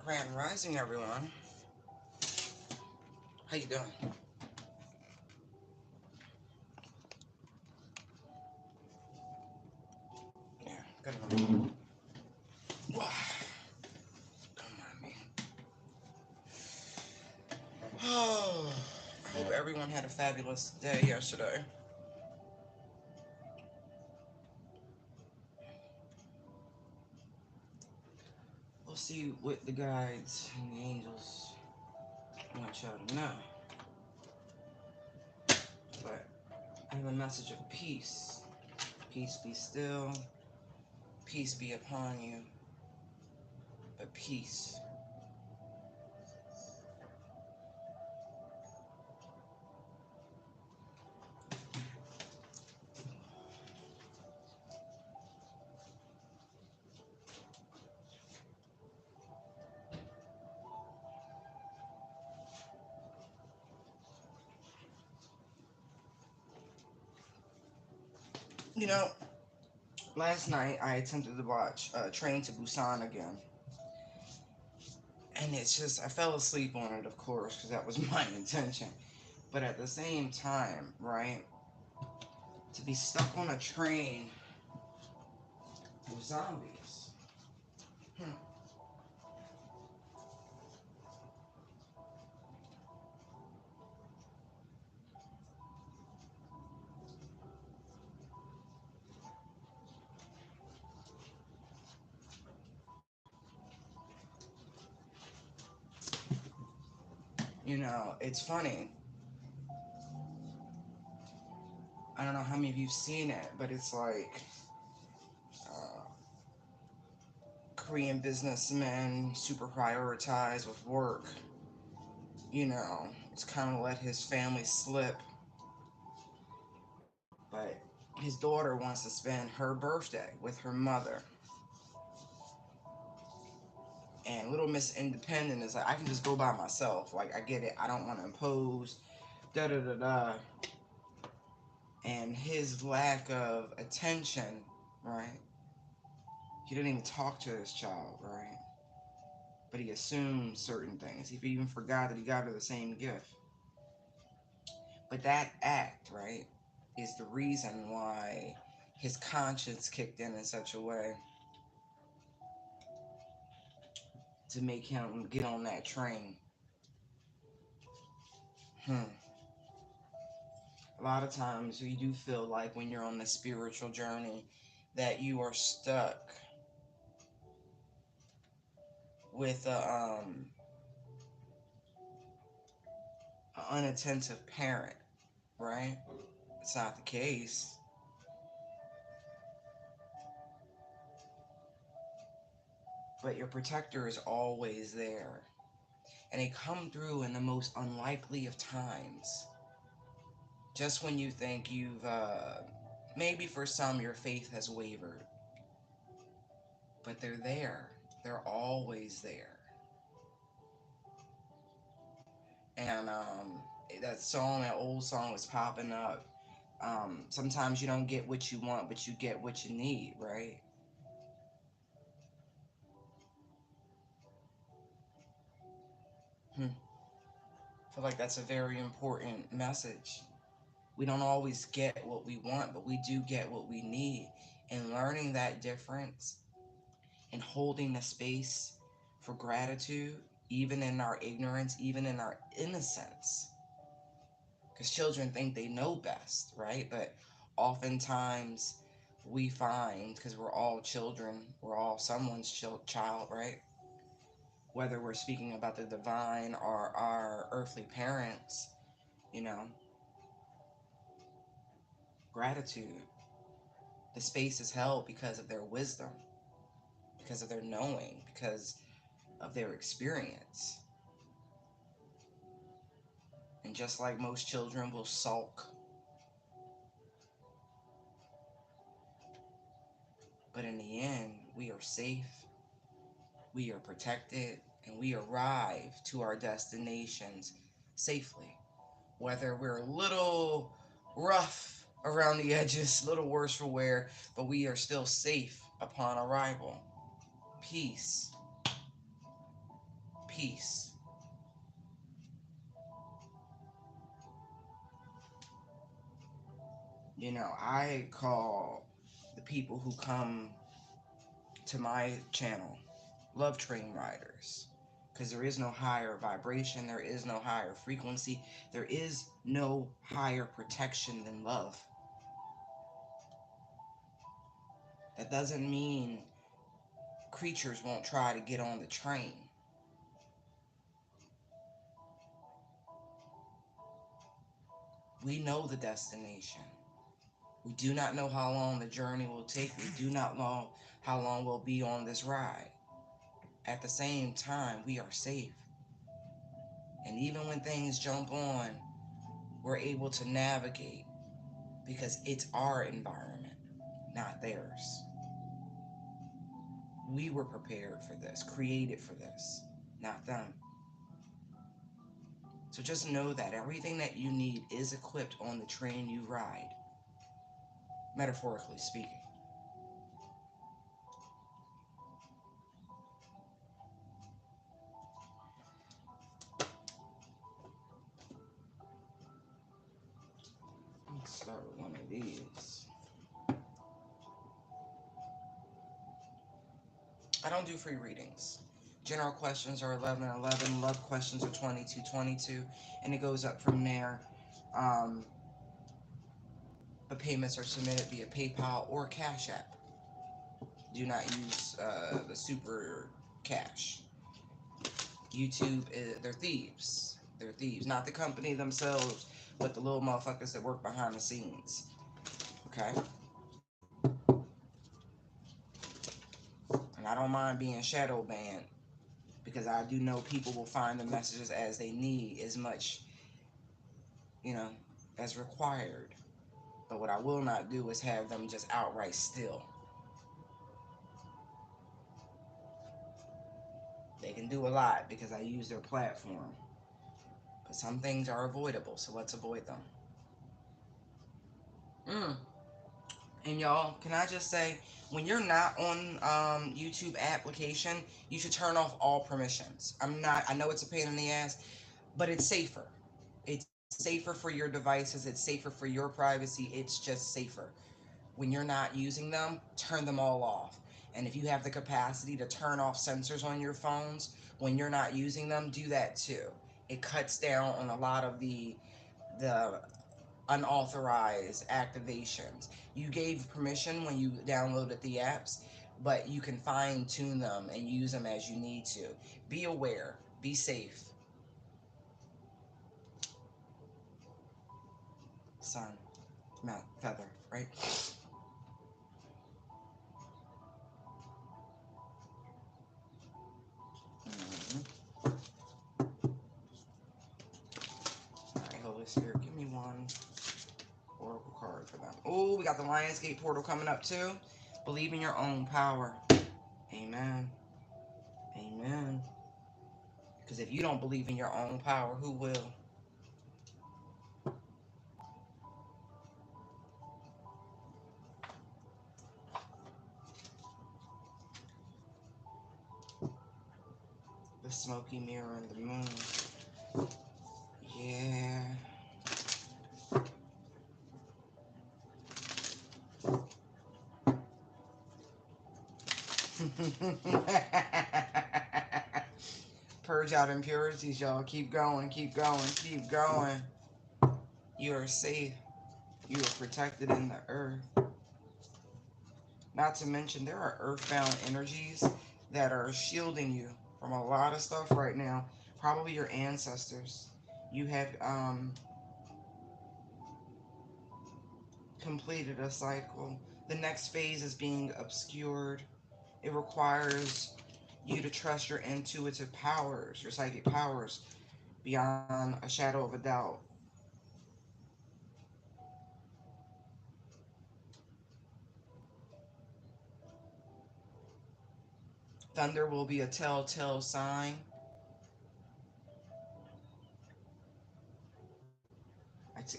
Grand Rising, everyone. How you doing? Yeah, good one. Don't mind me. Oh, I hope everyone had a fabulous day yesterday. We'll see what the guides and the angels want y'all to know. But I have a message of peace. Peace be still. Peace be upon you. But peace. You know, last night I attempted to watch Train to Busan again. And it's just, I fell asleep on it, of course, because that was my intention. But at the same time, right, to be stuck on a train with zombies. Hmm. You know, it's funny. I don't know how many of you've seen it, but it's like uh, Korean businessmen super prioritized with work. You know, it's kind of let his family slip. But his daughter wants to spend her birthday with her mother. And little Miss Independent is like, I can just go by myself. Like, I get it. I don't want to impose. Da da da da. And his lack of attention, right? He didn't even talk to his child, right? But he assumed certain things. He even forgot that he got her the same gift. But that act, right, is the reason why his conscience kicked in such a way to make him get on that train. Hmm. A lot of times you do feel like when you're on the spiritual journey that you are stuck with a unattentive parent, right? It's not the case. But your protector is always there. And they come through in the most unlikely of times. Just when you think maybe for some your faith has wavered. But they're there. They're always there. And that song, that old song was popping up. Sometimes you don't get what you want, but you get what you need, right? Hmm. I feel like that's a very important message. We don't always get what we want, but we do get what we need. And learning that difference and holding the space for gratitude, even in our ignorance, even in our innocence. Because children think they know best, right? But oftentimes we find, because we're all children, we're all someone's child, right? Whether we're speaking about the divine or our earthly parents, you know, gratitude. The space is held because of their wisdom, because of their knowing, because of their experience. And just like most children will sulk, but in the end, we are safe, we are protected, and we arrive to our destinations safely. Whether we're a little rough around the edges, a little worse for wear, but we are still safe upon arrival. Peace. peace. You know, I call the people who come to my channel love train riders, because there is no higher vibration, there is no higher frequency, there is no higher protection than love. That doesn't mean creatures won't try to get on the train. We know the destination. We do not know how long the journey will take. We do not know how long we'll be on this ride. At the same time, we are safe. And even when things jump on, we're able to navigate because it's our environment, not theirs. We were prepared for this, created for this, not them. So just know that everything that you need is equipped on the train you ride, metaphorically speaking. Let's start with one of these. I don't do free readings. General questions are 11-11. Love questions are 22-22. And it goes up from there. Um, but payments are submitted via PayPal or Cash App. Do not use the super cash. YouTube, they're thieves. They're thieves. Not the company themselves, but the little motherfuckers that work behind the scenes. Okay? And I don't mind being shadow banned, because I do know people will find the messages as they need as much, you know, as required. But what I will not do is have them just outright steal. They can do a lot because I use their platform. But some things are avoidable, so let's avoid them. And y'all, can I just say, when you're not on YouTube application, you should turn off all permissions. I know it's a pain in the ass, but it's safer. It's safer for your devices. It's safer for your privacy. It's just safer. When you're not using them, turn them all off. And if you have the capacity to turn off sensors on your phones when you're not using them, do that too. It cuts down on a lot of the unauthorized activations. You gave permission when you downloaded the apps, but you can fine tune them and use them as you need to. Be aware, be safe. Sun, mount, feather, right? Mm-hmm. All right, Holy Spirit, give me one oracle card for them. Oh, we got the Lionsgate portal coming up too. Believe in your own power. Amen. Amen. Because if you don't believe in your own power, who will? The smoky mirror and the moon. Yeah. Purge out impurities, y'all. Keep going, keep going, keep going. You are safe. You are protected in the earth. Not to mention, there are earthbound energies that are shielding you from a lot of stuff right now. Probably your ancestors. You have completed a cycle. The next phase is being obscured. It requires you to trust your intuitive powers, your psychic powers, beyond a shadow of a doubt. Thunder will be a telltale sign.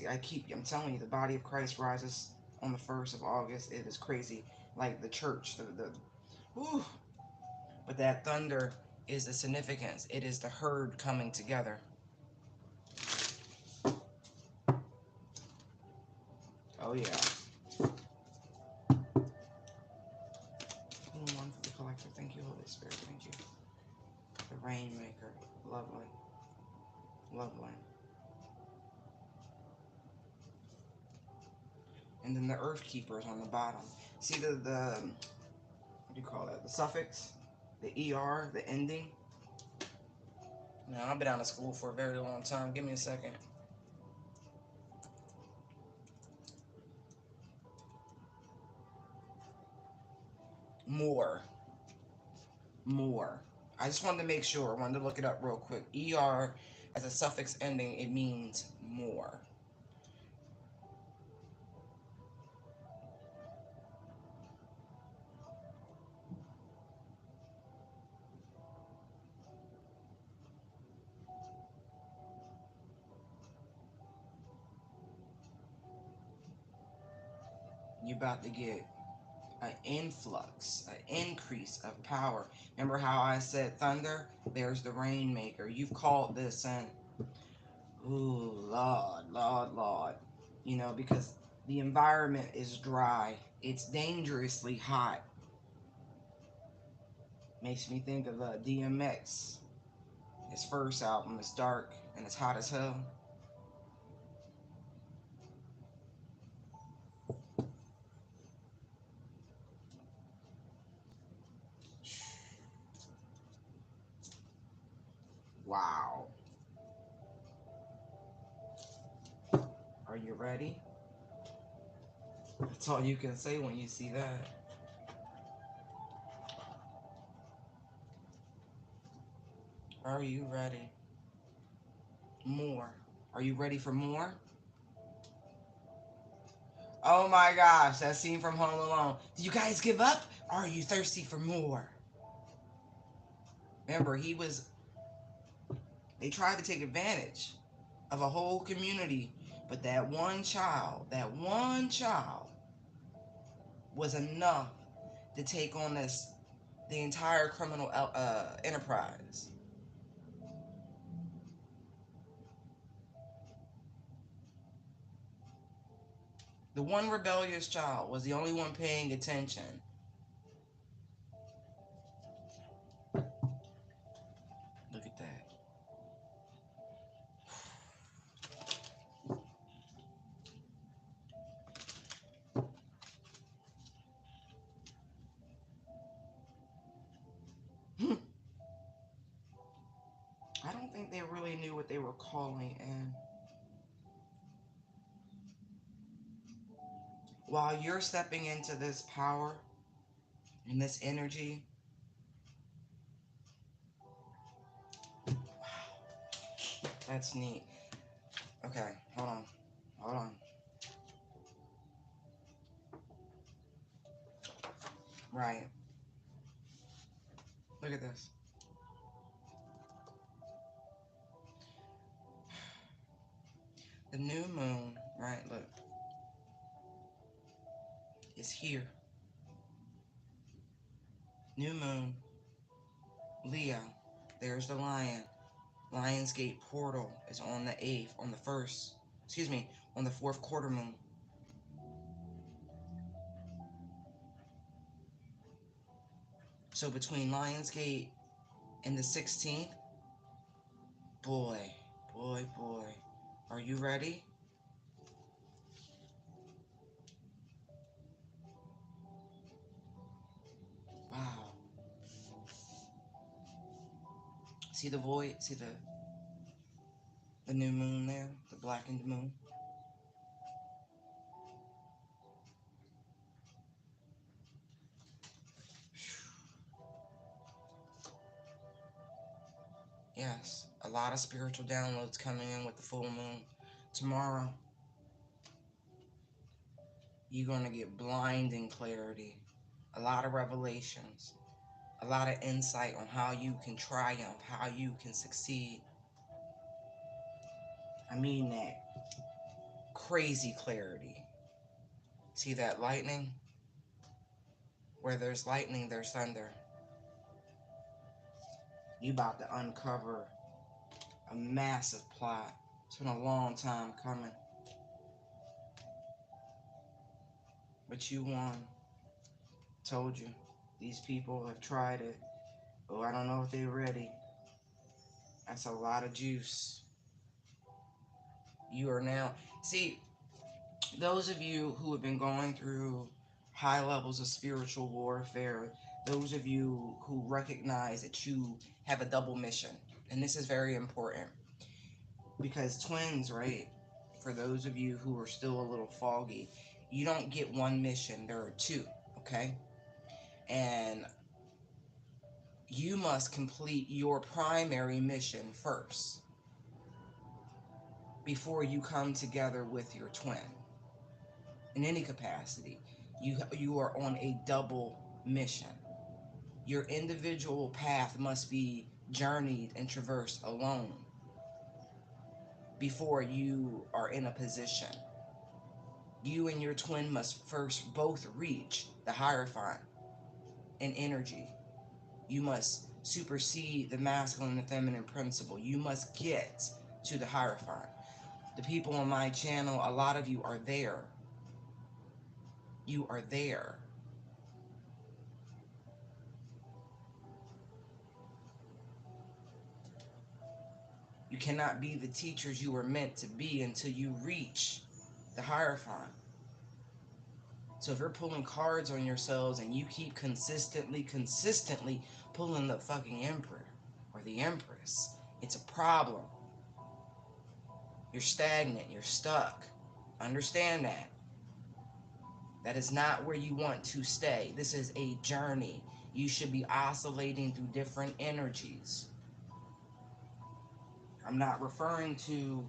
I'm telling you, the body of Christ rises on the 1st of August. It is crazy. Like the church, whew. But that thunder is the significance. It is the herd coming together. Oh yeah. One for the collective. Thank you, Holy Spirit. Thank you. The Rainmaker. Lovely. Lovely. And then the Earth Keepers on the bottom. See the what do you call that? The suffix? The ER, the ending? Now, I've been out of school for a very long time. Give me a second. More. More. I just wanted to make sure. I wanted to look it up real quick. ER, as a suffix ending, it means more. You're about to get an influx, an increase of power. Remember how I said thunder? There's the Rainmaker. You've called this in. Ooh, Lord, Lord, Lord. You know, because the environment is dry. It's dangerously hot. Makes me think of DMX. His first album is dark and it's hot as hell. Wow. Are you ready? That's all you can say when you see that. Are you ready? More. Are you ready for more? Oh my gosh, that scene from Home Alone. Do you guys give up? Or are you thirsty for more? Remember, they tried to take advantage of a whole community, but that one child was enough to take on the entire criminal enterprise. The one rebellious child was the only one paying attention. Look at that. I don't think they really knew what they were calling in. While you're stepping into this power and this energy, that's neat. Okay, hold on. Hold on. Right. Look at this. The new moon, right, look, is here. New moon, Leo. There's the lion. Lionsgate portal is on the 8th, on the 1st, excuse me, on the 4th quarter moon. So between Lionsgate and the 16th, boy, boy, boy, are you ready? Wow. See the void? See the new moon there? The blackened moon? Yes, a lot of spiritual downloads coming in with the full moon. Tomorrow, you're going to get blinding clarity, a lot of revelations, a lot of insight on how you can triumph, how you can succeed. I mean that crazy clarity. See that lightning? Where there's lightning, there's thunder. You about to uncover a massive plot. It's been a long time coming, but you won. Told you. These people have tried it. Oh, I don't know if they're ready. That's a lot of juice. You are now. See, those of you who have been going through high levels of spiritual warfare, those of you who recognize that you have a double mission, and this is very important because twins, right? For those of you who are still a little foggy, you don't get one mission, there are two, okay? And you must complete your primary mission first before you come together with your twin in any capacity. You are on a double mission. Your individual path must be journeyed and traversed alone before you are in a position. You and your twin must first both reach the Hierophant in energy. You must supersede the masculine and feminine principle. You must get to the Hierophant. The people on my channel, a lot of you are there. You are there. You cannot be the teachers you were meant to be until you reach the Hierophant. So if you're pulling cards on yourselves and you keep consistently pulling the fucking Emperor or the Empress, it's a problem. You're stagnant. You're stuck. Understand that. That is not where you want to stay. This is a journey. You should be oscillating through different energies. I'm not referring to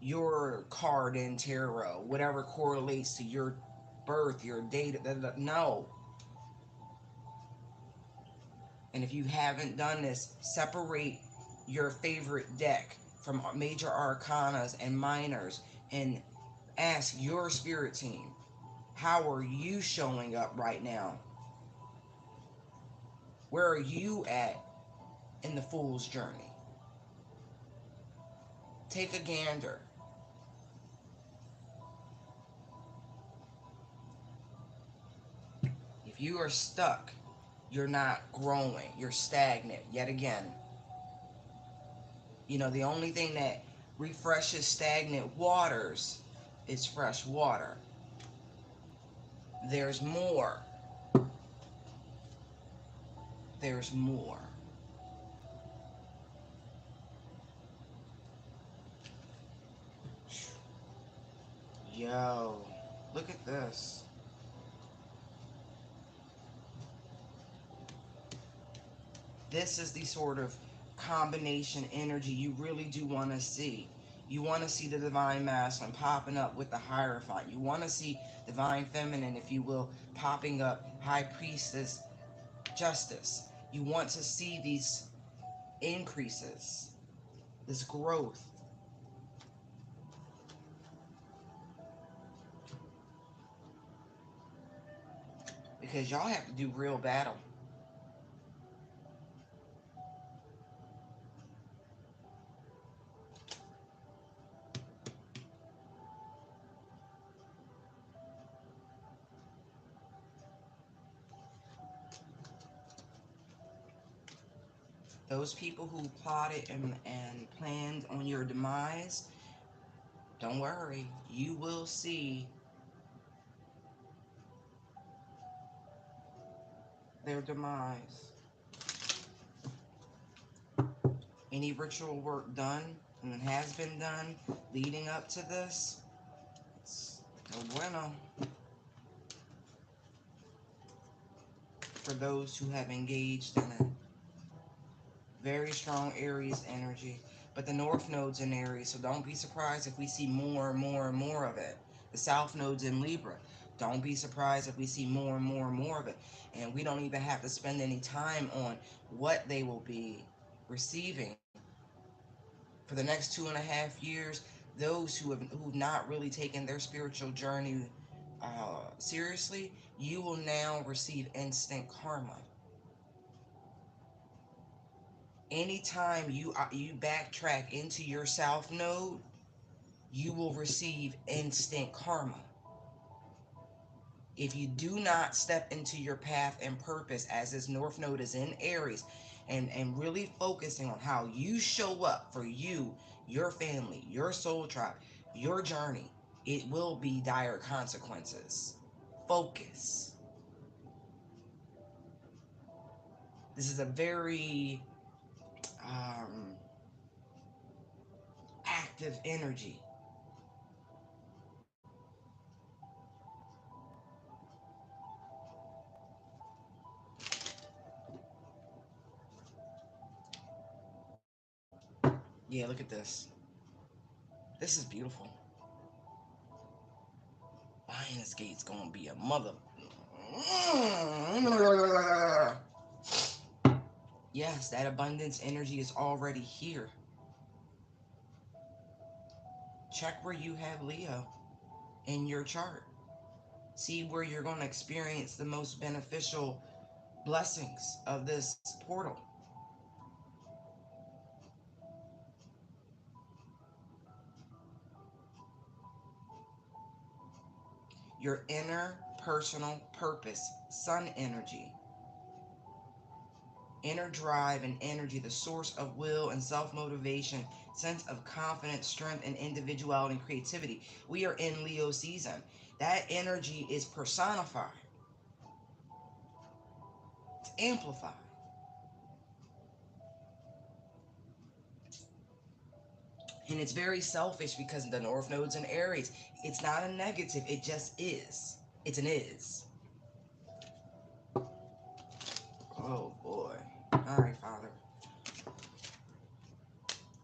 your card in tarot, whatever correlates to your birth, your date. No. And if you haven't done this, separate your favorite deck from major arcanas and minors and ask your spirit team, how are you showing up right now? Where are you at in the fool's journey? Take a gander. If you are stuck, you're not growing, you're stagnant. Yet again, you know, the only thing that refreshes stagnant waters is fresh water. There's more. There's more. Yo, look at this. This is the sort of combination energy you really do want to see. You want to see the divine masculine popping up with the Hierophant. You want to see divine feminine, if you will, popping up high priestess justice. You want to see these increases, this growth. Because y'all have to do real battle. Those people who plotted and planned on your demise, don't worry. You will see their demise. Any ritual work done and has been done leading up to this, it's no bueno for those who have engaged in it. Very strong Aries energy, but the North Node's in Aries, so don't be surprised if we see more and more and more of it. The South Node's in Libra. Don't be surprised if we see more and more and more of it. And we don't even have to spend any time on what they will be receiving for the next 2.5 years. Those who've not really taken their spiritual journey seriously, you will now receive instant karma. Anytime you backtrack into your south node, you will receive instant karma. If you do not step into your path and purpose, as this north node is in Aries, and really focusing on how you show up for you, your family, your soul tribe, your journey, it will be dire consequences. Focus. This is a very um, active energy. Yeah, look at this. This is beautiful. Lionsgate's gonna be a mother. Yes, that abundance energy is already here. Check where you have Leo in your chart. See where you're going to experience the most beneficial blessings of this portal. Your inner personal purpose, sun energy. Inner drive and energy, the source of will and self-motivation, sense of confidence, strength, and individuality and creativity. We are in Leo season. That energy is personified. It's amplified. And it's very selfish because the North Node's in Aries. It's not a negative, it just is. It's an is. Oh boy. Alright, Father.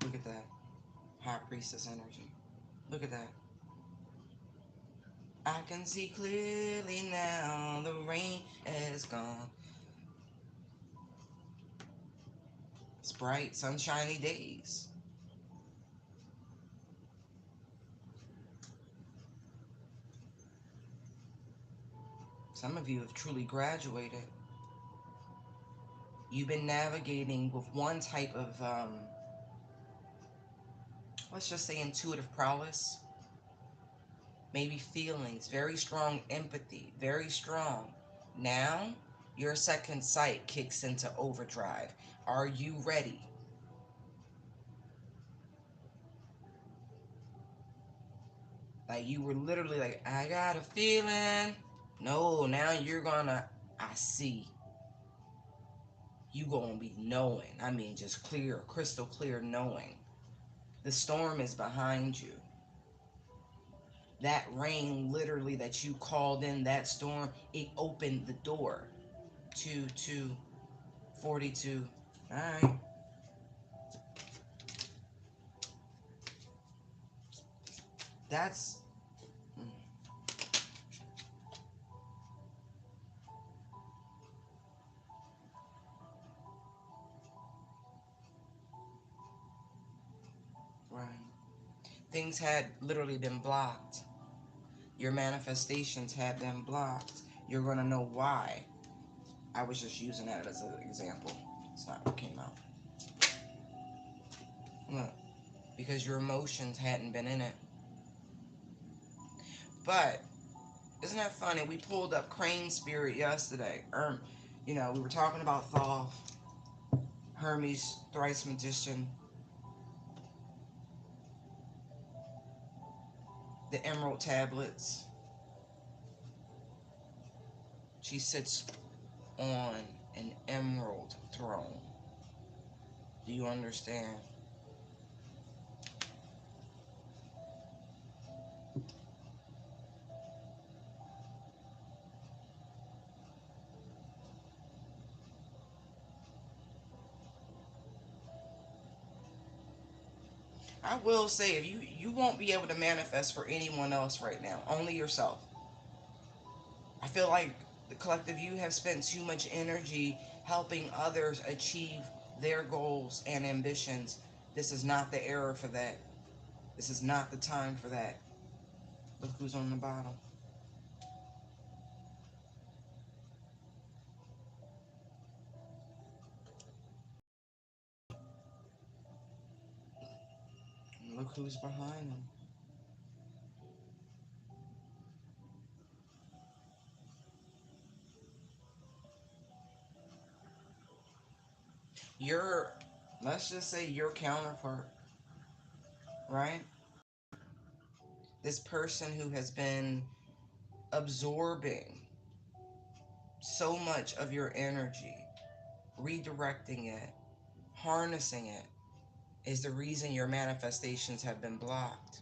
Look at that. High Priestess energy. Look at that. I can see clearly now, the rain is gone. It's bright, sunshiny days. Some of you have truly graduated. You've been navigating with one type of, let's just say intuitive prowess. Maybe feelings, very strong empathy, very strong. Now, your second sight kicks into overdrive. Are you ready? Like you were literally like, I got a feeling. No, now you're gonna, I see. You gonna be knowing. I mean, just clear, crystal clear knowing. The storm is behind you. That rain, literally, that you called in, that storm, it opened the door to 42. All right. That's right. Things had literally been blocked. Your manifestations had been blocked. You're going to know why. I was just using that as an example. It's not what came out. Look, because your emotions hadn't been in it. But isn't that funny? We pulled up Crane Spirit yesterday. We were talking about Thoth, Hermes, thrice magician, the emerald tablets. She sits on an emerald throne. Do you understand? I will say, if you won't be able to manifest for anyone else right now, only yourself. I feel like the collective you have spent too much energy helping others achieve their goals and ambitions. This is not the era for that. This is not the time for that. Look who's on the bottom. Who's behind them? Your, let's just say your counterpart, right? This person who has been absorbing so much of your energy, redirecting it, harnessing it, is the reason your manifestations have been blocked.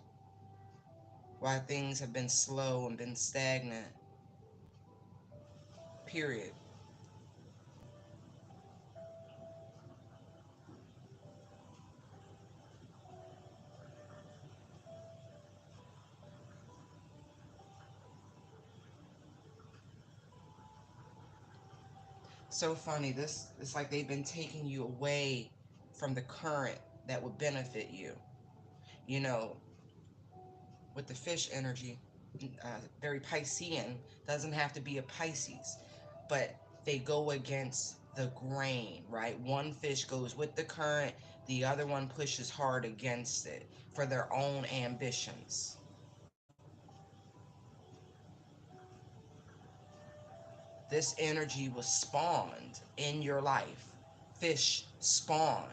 Why things have been slow and been stagnant. Period. So funny. This, it's like they've been taking you away from the current that would benefit you. You know, with the fish energy, very Piscean, doesn't have to be a Pisces, but they go against the grain, right? One fish goes with the current, the other one pushes hard against it for their own ambitions. This energy was spawned in your life. Fish spawn.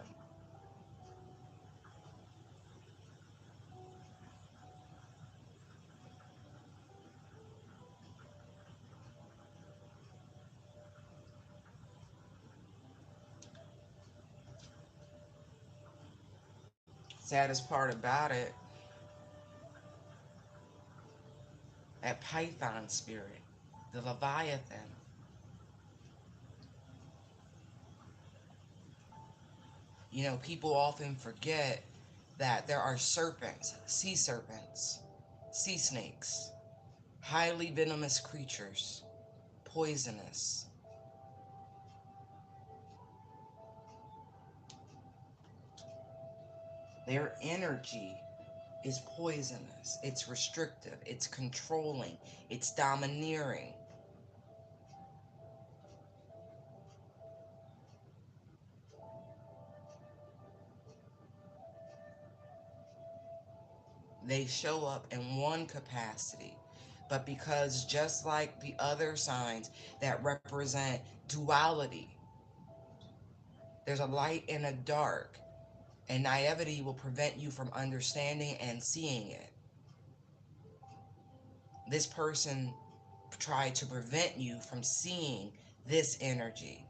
Saddest part about it, that Python spirit, the Leviathan. You know, people often forget that there are serpents, sea snakes, highly venomous creatures, poisonous. Their energy is poisonous, it's restrictive, it's controlling, it's domineering. They show up in one capacity, but because just like the other signs that represent duality, there's a light and a dark, and naivety will prevent you from understanding and seeing it. This person tried to prevent you from seeing this energy.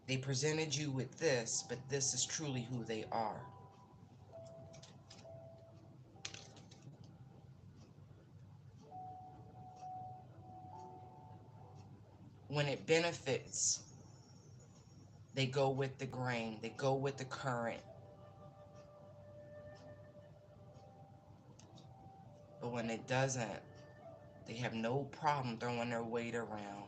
They presented you with this, but this is truly who they are. When it benefits, they go with the grain, they go with the current. But when it doesn't, they have no problem throwing their weight around.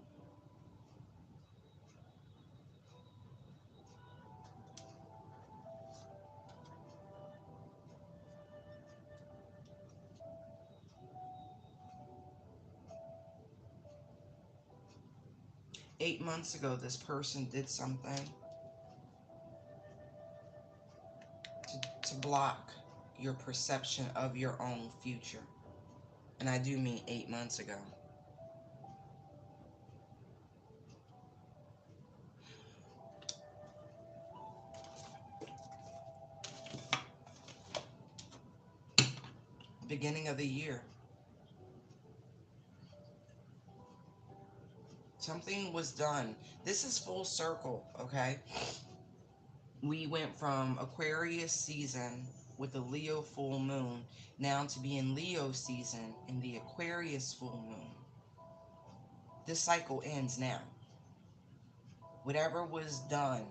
8 months ago, this person did something to block your perception of your own future. And I do mean 8 months ago. Beginning of the year. Something was done. This is full circle, okay? We went from Aquarius season with the Leo full moon now to be in Leo season in the Aquarius full moon. This cycle ends now. Whatever was done,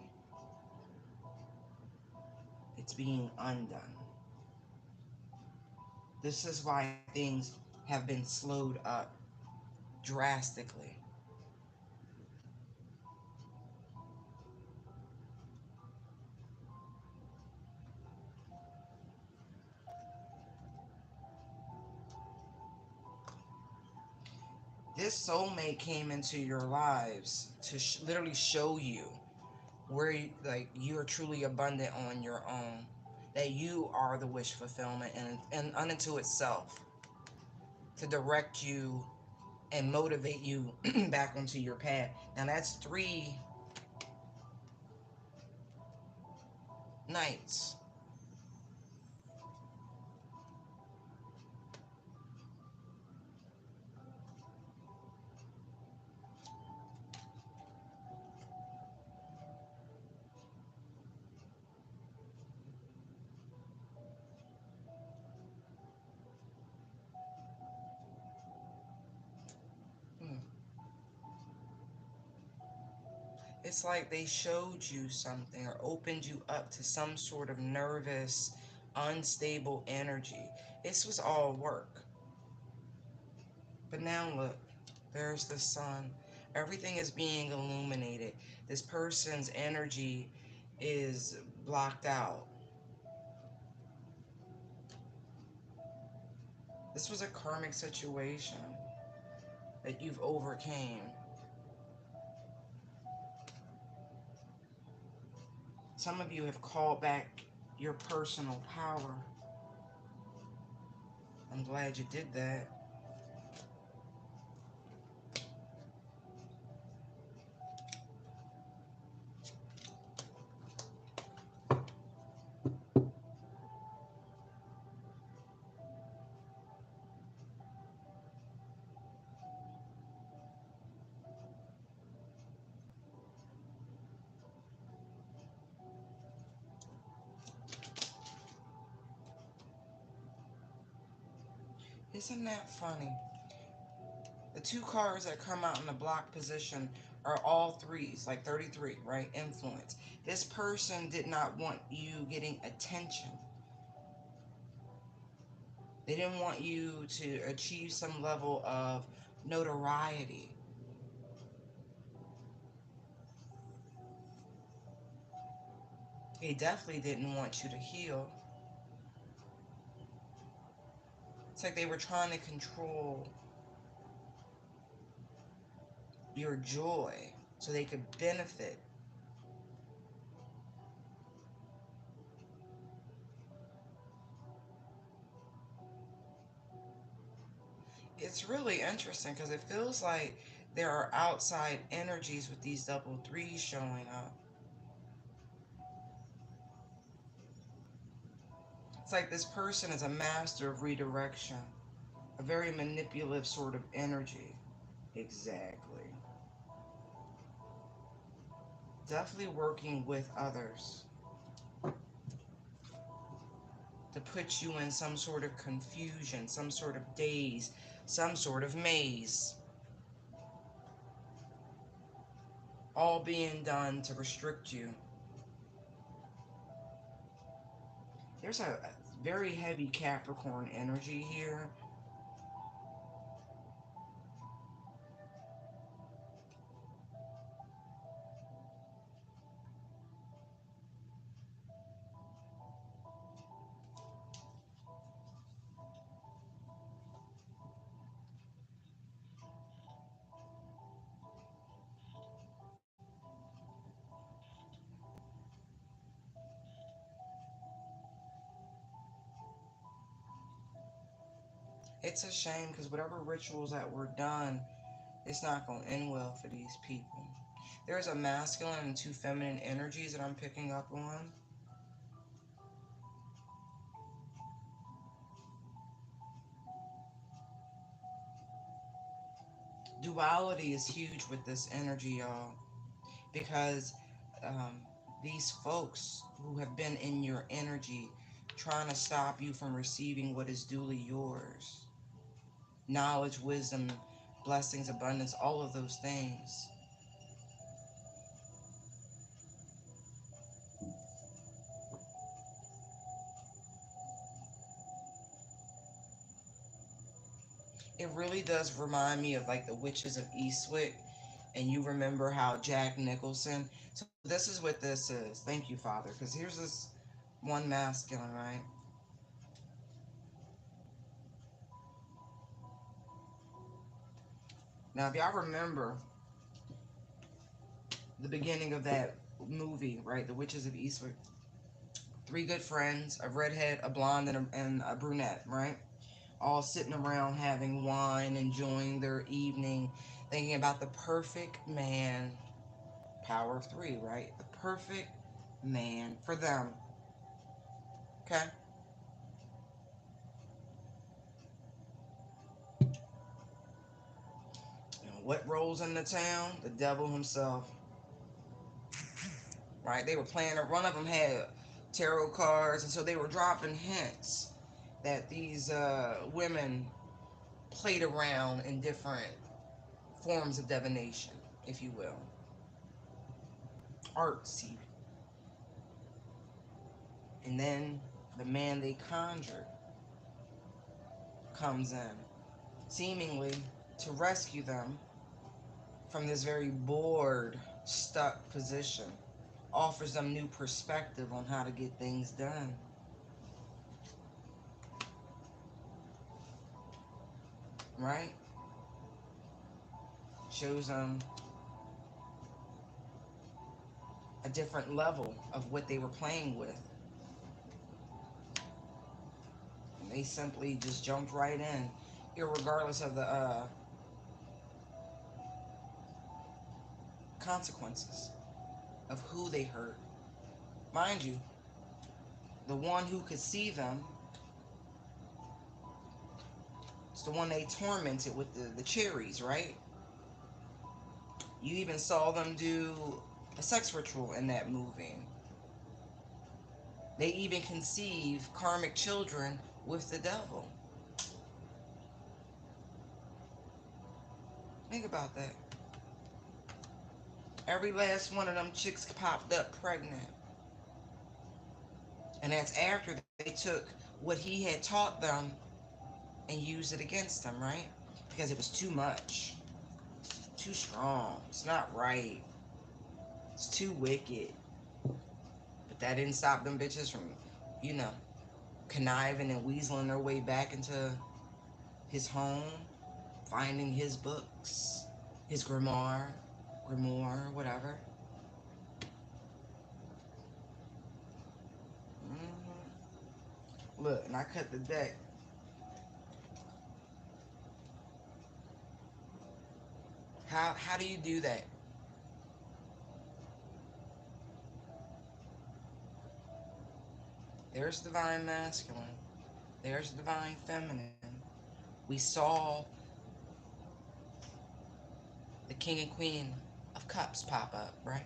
it's being undone. This is why things have been slowed up drastically. This soulmate came into your lives to literally show you where like you're truly abundant on your own, that you are the wish fulfillment and unto itself to direct you and motivate you back onto your path. Now that's 3 nights. Hmm. It's like they showed you something or opened you up to some sort of nervous, unstable energy. This was all work. But now look, there's the sun. Everything is being illuminated. This person's energy is blocked out. This was a karmic situation that you've overcame. Some of you have called back your personal power. I'm glad you did that. Isn't that funny? The 2 cards that come out in the block position are all threes, like 33, right? Influence. This person did not want you getting attention. They didn't want you to achieve some level of notoriety. They definitely didn't want you to heal. It's like they were trying to control your joy so they could benefit. It's really interesting because it feels like there are outside energies with these double threes showing up. It's like this person is a master of redirection, a very manipulative sort of energy. Exactly. Definitely working with others to put you in some sort of confusion, some sort of daze, some sort of maze. All being done to restrict you. There's a very heavy Capricorn energy here. It's a shame because whatever rituals that were done, it's not going to end well for these people. There's a masculine and 2 feminine energies that I'm picking up on. Duality is huge with this energy, y'all, because um, these folks who have been in your energy trying to stop you from receiving what is duly yours, knowledge, wisdom, blessings, abundance, all of those things. It really does remind me of like the witches of Eastwick, and you remember how Jack Nicholson. So this is what this is. Thank you, Father, because here's this one masculine, right? Now, if y'all remember the beginning of that movie, right? The Witches of Eastwick. Three good friends, a redhead, a blonde, and a brunette, right? All sitting around having wine, enjoying their evening, thinking about the perfect man. Power of three, right? The perfect man for them. Okay? And what rolls into town? The devil himself, right? They were playing, one of them had tarot cards, and so they were dropping hints that these women played around in different forms of divination, if you will, artsy. And then the man they conjured comes in, seemingly to rescue them from this very bored, stuck position, offers them new perspective on how to get things done, right? Shows them a different level of what they were playing with. And they simply just jumped right in, irregardless of the consequences of who they hurt. Mind you, the one who could see them is the one they tormented with the cherries, right? You even saw them do a sex ritual in that movie. They even conceive karmic children with the devil. Think about that. Every last one of them chicks popped up pregnant. And that's after they took what he had taught them and used it against them, right? Because it was too much. It's too strong. It's not right. It's too wicked. But that didn't stop them bitches from, you know, conniving and weaseling their way back into his home, finding his books, his grimoire, whatever. Look, and I cut the deck. How do you do that? There's divine masculine. There's divine feminine. We saw the king and queen of cups pop up, right?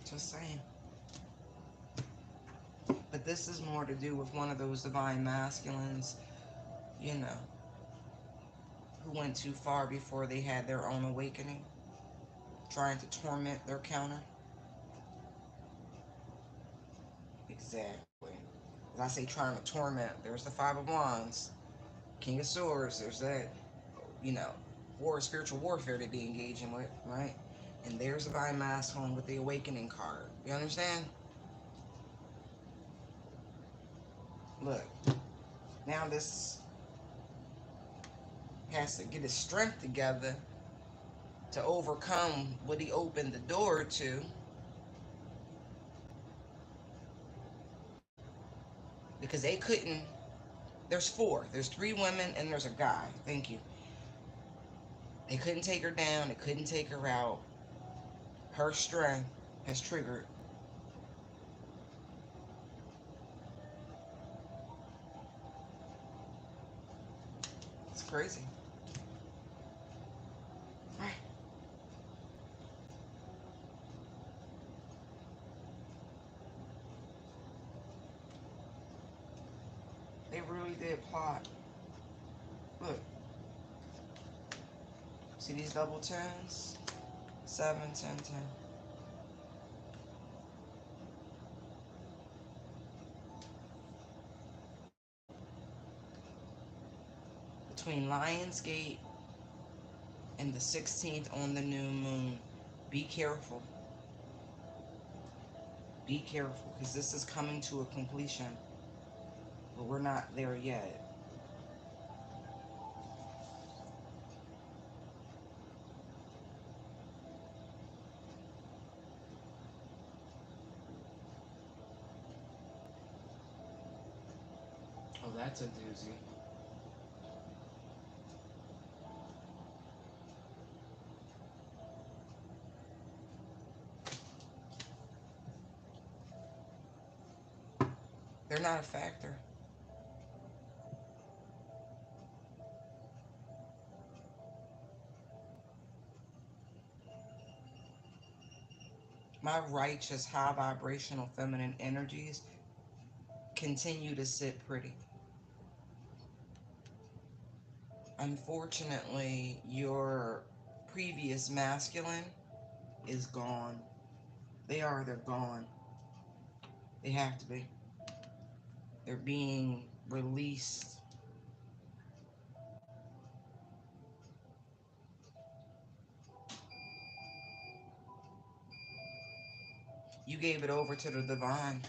Just saying. But this is more to do with one of those divine masculines, you know, who went too far before they had their own awakening, trying to torment their counter. Exactly. As I say, trying to torment, there's the Five of Wands, King of Swords, there's that, you know, spiritual warfare to be engaging with, right? And there's the divine masculine with the awakening card. You understand? Look, now this has to get his strength together to overcome what he opened the door to, because they couldn't. There's four. There's three women and there's a guy. Thank you. They couldn't take her down. They couldn't take her out. Her strength has triggered. It's crazy. Right. They really did plot. Look, see these double tens? 7, 10, 10. Between Lionsgate and the 16th on the new moon. Be careful. Be careful, because this is coming to a completion. But we're not there yet. Oh, that's a doozy. They're not a factor. My righteous, high vibrational feminine energies continue to sit pretty. Unfortunately, your previous masculine is gone. They're gone. They have to be. They're being released. You gave it over to the divine.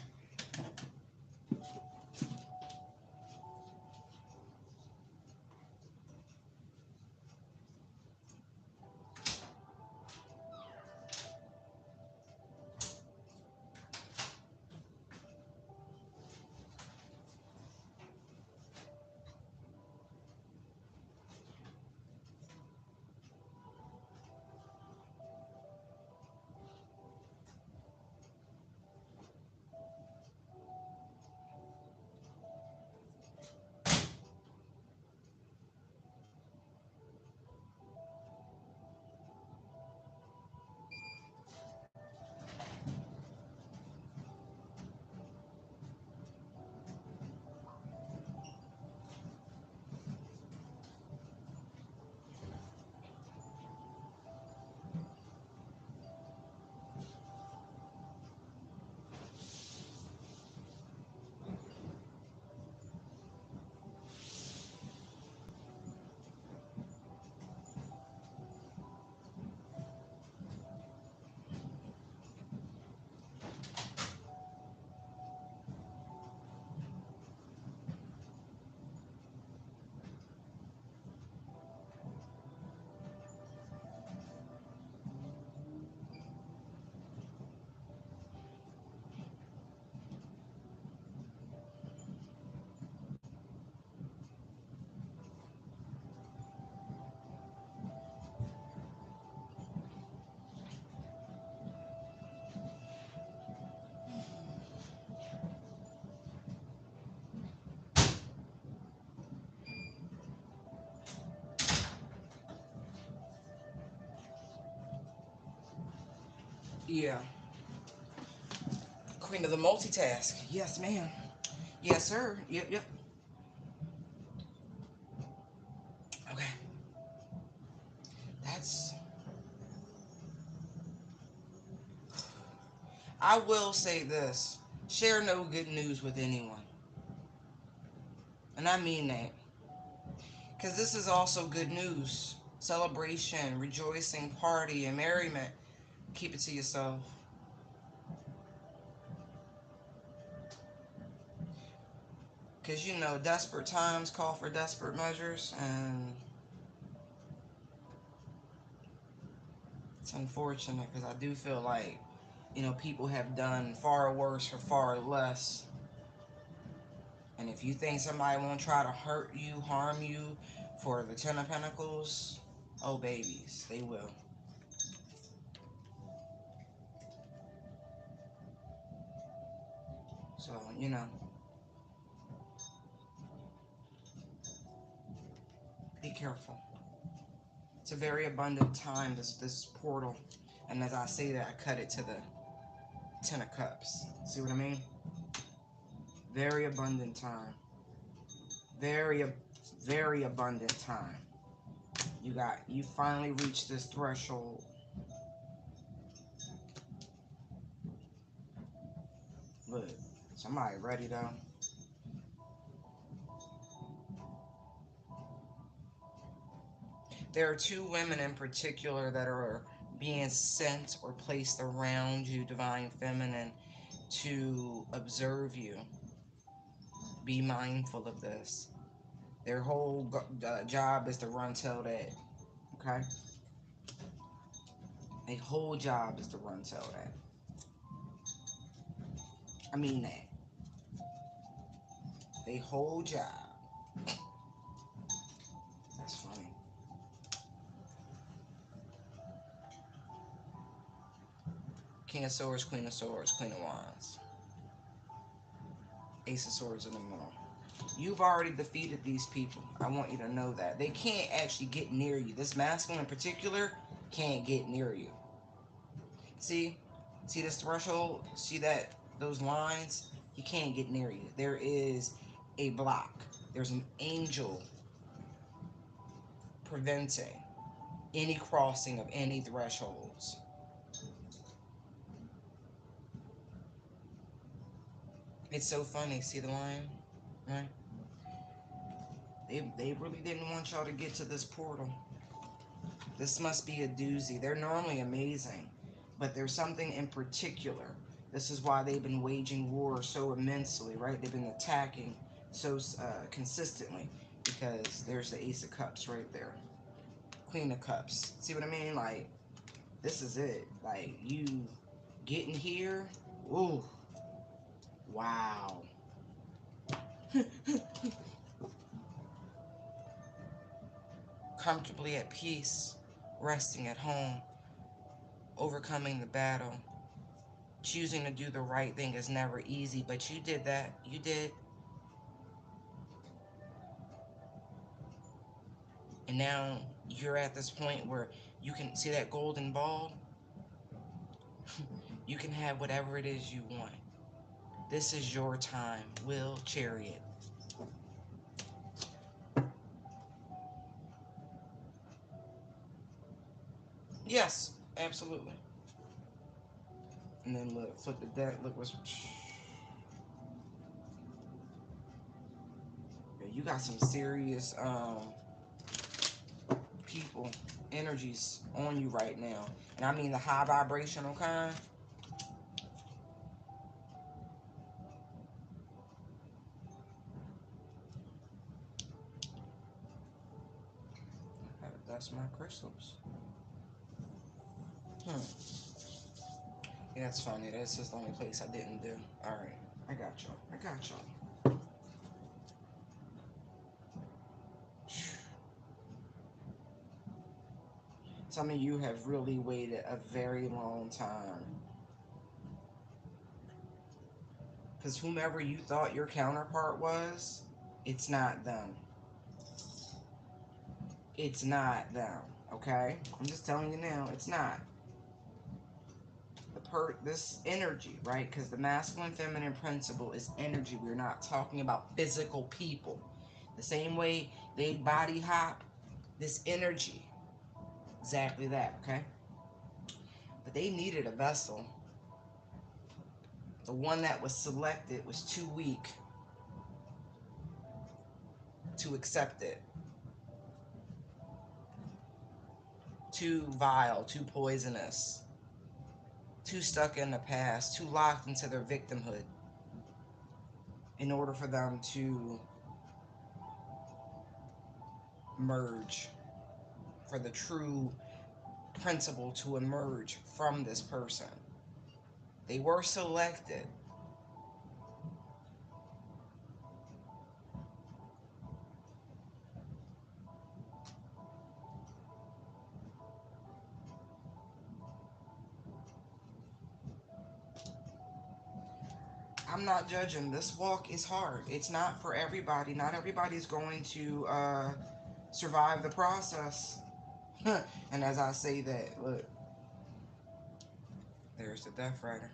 Yeah. Queen of the multitask. Yes, ma'am. Yes, sir. Yep, yep. Okay. That's. I will say this. Share no good news with anyone. And I mean that. Because this is also good news. Celebration, rejoicing, party, and merriment. Keep it to yourself. Because, you know, desperate times call for desperate measures. And it's unfortunate because I do feel like, you know, people have done far worse for far less. And if you think somebody won't try to hurt you, harm you for the Ten of Pentacles, oh, babies, they will. So, you know, be careful. It's a very abundant time, this portal. And as I say that, I cut it to the Ten of Cups. See what I mean? Very abundant time. Very, very abundant time. You finally reached this threshold. Look, somebody ready though. There are two women in particular that are being sent or placed around you, Divine Feminine, to observe you. Be mindful of this. Their whole job is to run tell that. Okay? Their whole job is to run tell that. I mean that. They whole job. That's funny. King of Swords, Queen of Swords, Queen of Wands. Ace of Swords in the middle. You've already defeated these people. I want you to know that. They can't actually get near you. This masculine in particular can't get near you. See? See this threshold? See that those lines? He can't get near you. There is a block. There's an angel preventing any crossing of any thresholds. It's so funny. See the line? Right? They really didn't want y'all to get to this portal. This must be a doozy. They're normally amazing, but there's something in particular. This is why they've been waging war so immensely, right? They've been attacking so consistently, because there's the Ace of Cups right there. Queen of Cups. See what I mean? Like, this is it. Like, you getting here. Ooh. Wow. Comfortably at peace, resting at home, overcoming the battle. Choosing to do the right thing is never easy, but you did that. You did. And now you're at this point where you can see that golden ball. You can have whatever it is you want. This is your time. Will Chariot. Yes, absolutely. And then look, flip the deck. Look what's. Yeah, you got some serious people, energies on you right now. And I mean the high vibrational kind. That's my crystals. Hmm. Yeah, that's funny. That's just the only place I didn't do. Alright. I got y'all. I got y'all. Some of you have really waited a very long time. Because whomever you thought your counterpart was, it's not them. It's not them. Okay? I'm just telling you now, it's not. This energy, right? Because the masculine feminine principle is energy. We're not talking about physical people. The same way they body hop, this energy, exactly that, okay? But they needed a vessel. The one that was selected was too weak to accept it. Too vile, too poisonous, too stuck in the past, too locked into their victimhood in order for them to merge, for the true principle to emerge from this person. They were selected. I'm not judging. This walk is hard. It's not for everybody. Not everybody's going to survive the process. And as I say that, look, there's the Death Rider.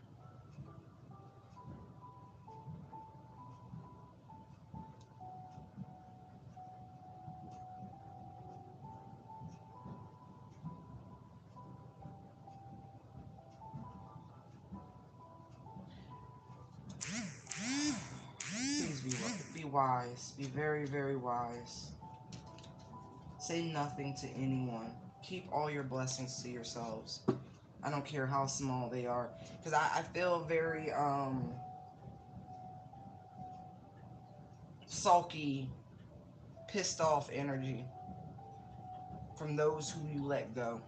Please be wise. Be very, very wise. Say nothing to anyone. Keep all your blessings to yourselves. I don't care how small they are. Because I feel very sulky, pissed off energy from those who you let go.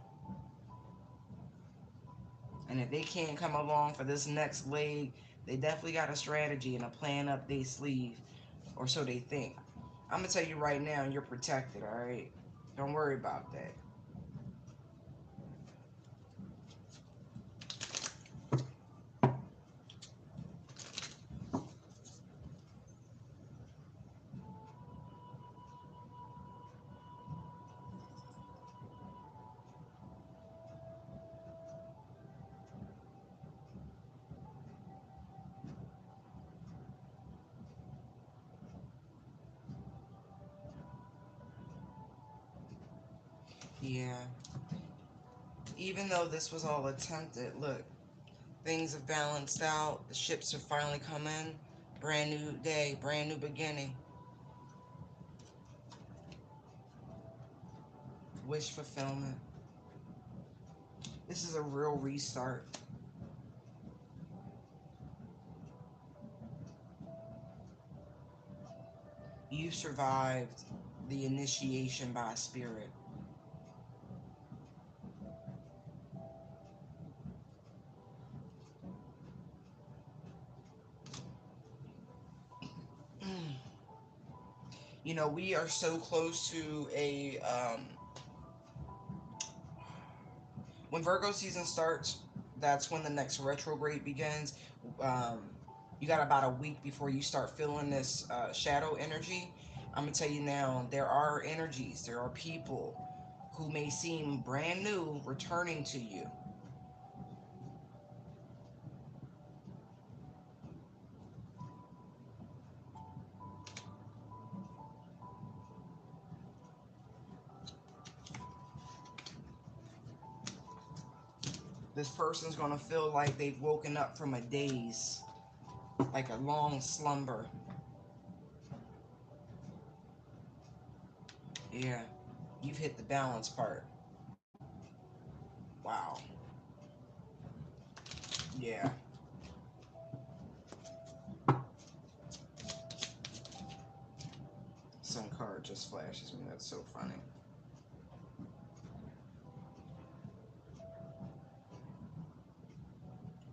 And if they can't come along for this next leg, they definitely got a strategy and a plan up their sleeve or so they think. I'm gonna tell you right now, you're protected, all right? Don't worry about that. Yeah. Even though this was all attempted, look, things have balanced out. The ships have finally come in. Brand new day, brand new beginning. Wish fulfillment. This is a real restart. You survived the initiation by spirit. You know, we are so close to a when Virgo season starts, that's when the next retrograde begins. Um, you got about a week before you start feeling this shadow energy. I'm gonna tell you now, there are energies, there are people who may seem brand new returning to you. This person's gonna feel like they've woken up from a daze, like a long slumber. Yeah, you've hit the balance part. Wow. Yeah. Some card just flashes me. That's so funny.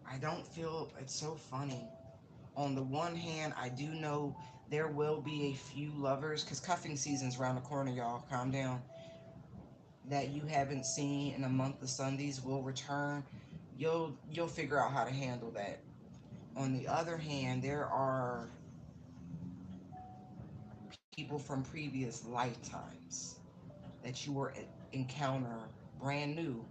I don't feel it's so funny. On the one hand, I do know there will be a few lovers because cuffing season's around the corner, y'all. Calm down. That you haven't seen in a month of Sundays will return. You'll figure out how to handle that. On the other hand, there are people from previous lifetimes that you were encounter brand new.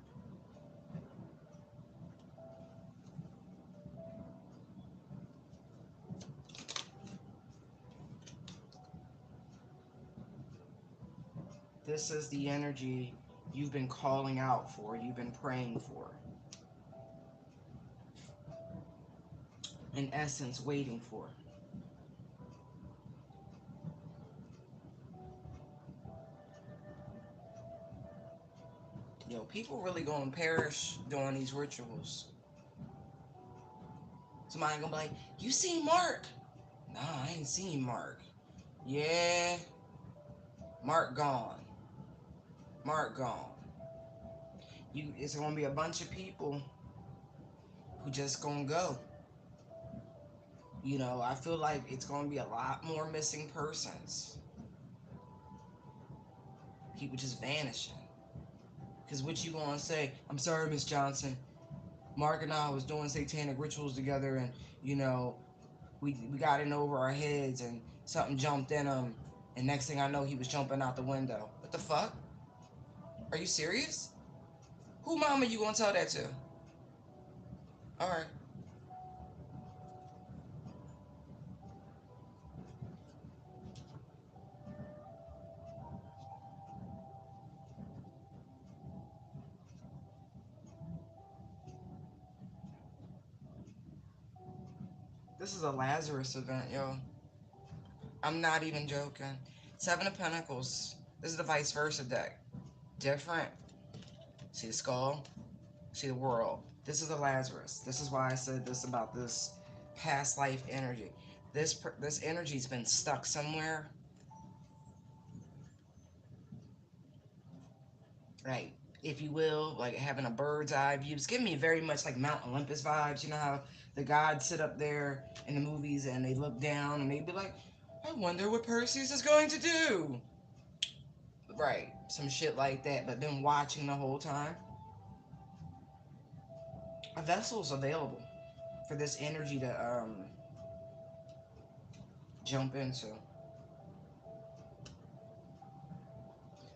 This is the energy you've been calling out for, you've been praying for, in essence, waiting for. Yo, people really gonna perish doing these rituals. Somebody gonna be like, "You seen Mark?" Nah, I ain't seen Mark. Yeah, Mark gone. Mark gone. It's gonna be a bunch of people who just gonna go. You know, I feel like it's gonna be a lot more missing persons. People just vanishing. Cause what you gonna say? I'm sorry, Miss Johnson. Mark and I was doing satanic rituals together, and you know, we got in over our heads, and something jumped in him, and next thing I know, he was jumping out the window. What the fuck? Are you serious? Who mama you gonna tell that to? All right, this is a Lazarus event, yo. I'm not even joking. Seven of Pentacles. This is the vice versa deck. Different. See the skull. See the world. This is the Lazarus. This is why I said this about this past life energy. This energy's been stuck somewhere, like if you will, like having a bird's eye view. It's giving me very much like Mount Olympus vibes. You know how the gods sit up there in the movies and they look down and they be like, I wonder what Perseus is going to do. Right, some shit like that, but been watching the whole time. A vessel is available for this energy to jump into.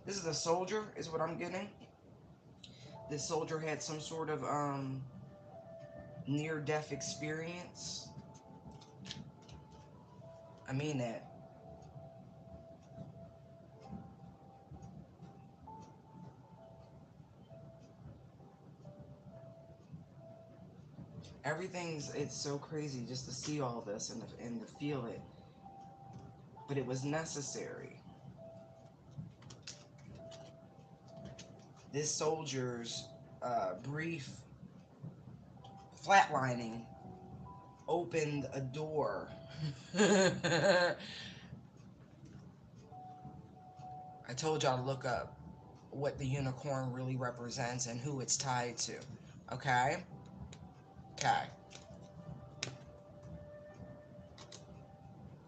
This is a soldier, is what I'm getting. This soldier had some sort of near-death experience. I mean that. It's so crazy just to see all this and to feel it. But it was necessary. This soldier's brief flatlining opened a door. I told y'all to look up what the unicorn really represents and who it's tied to. Okay? Okay.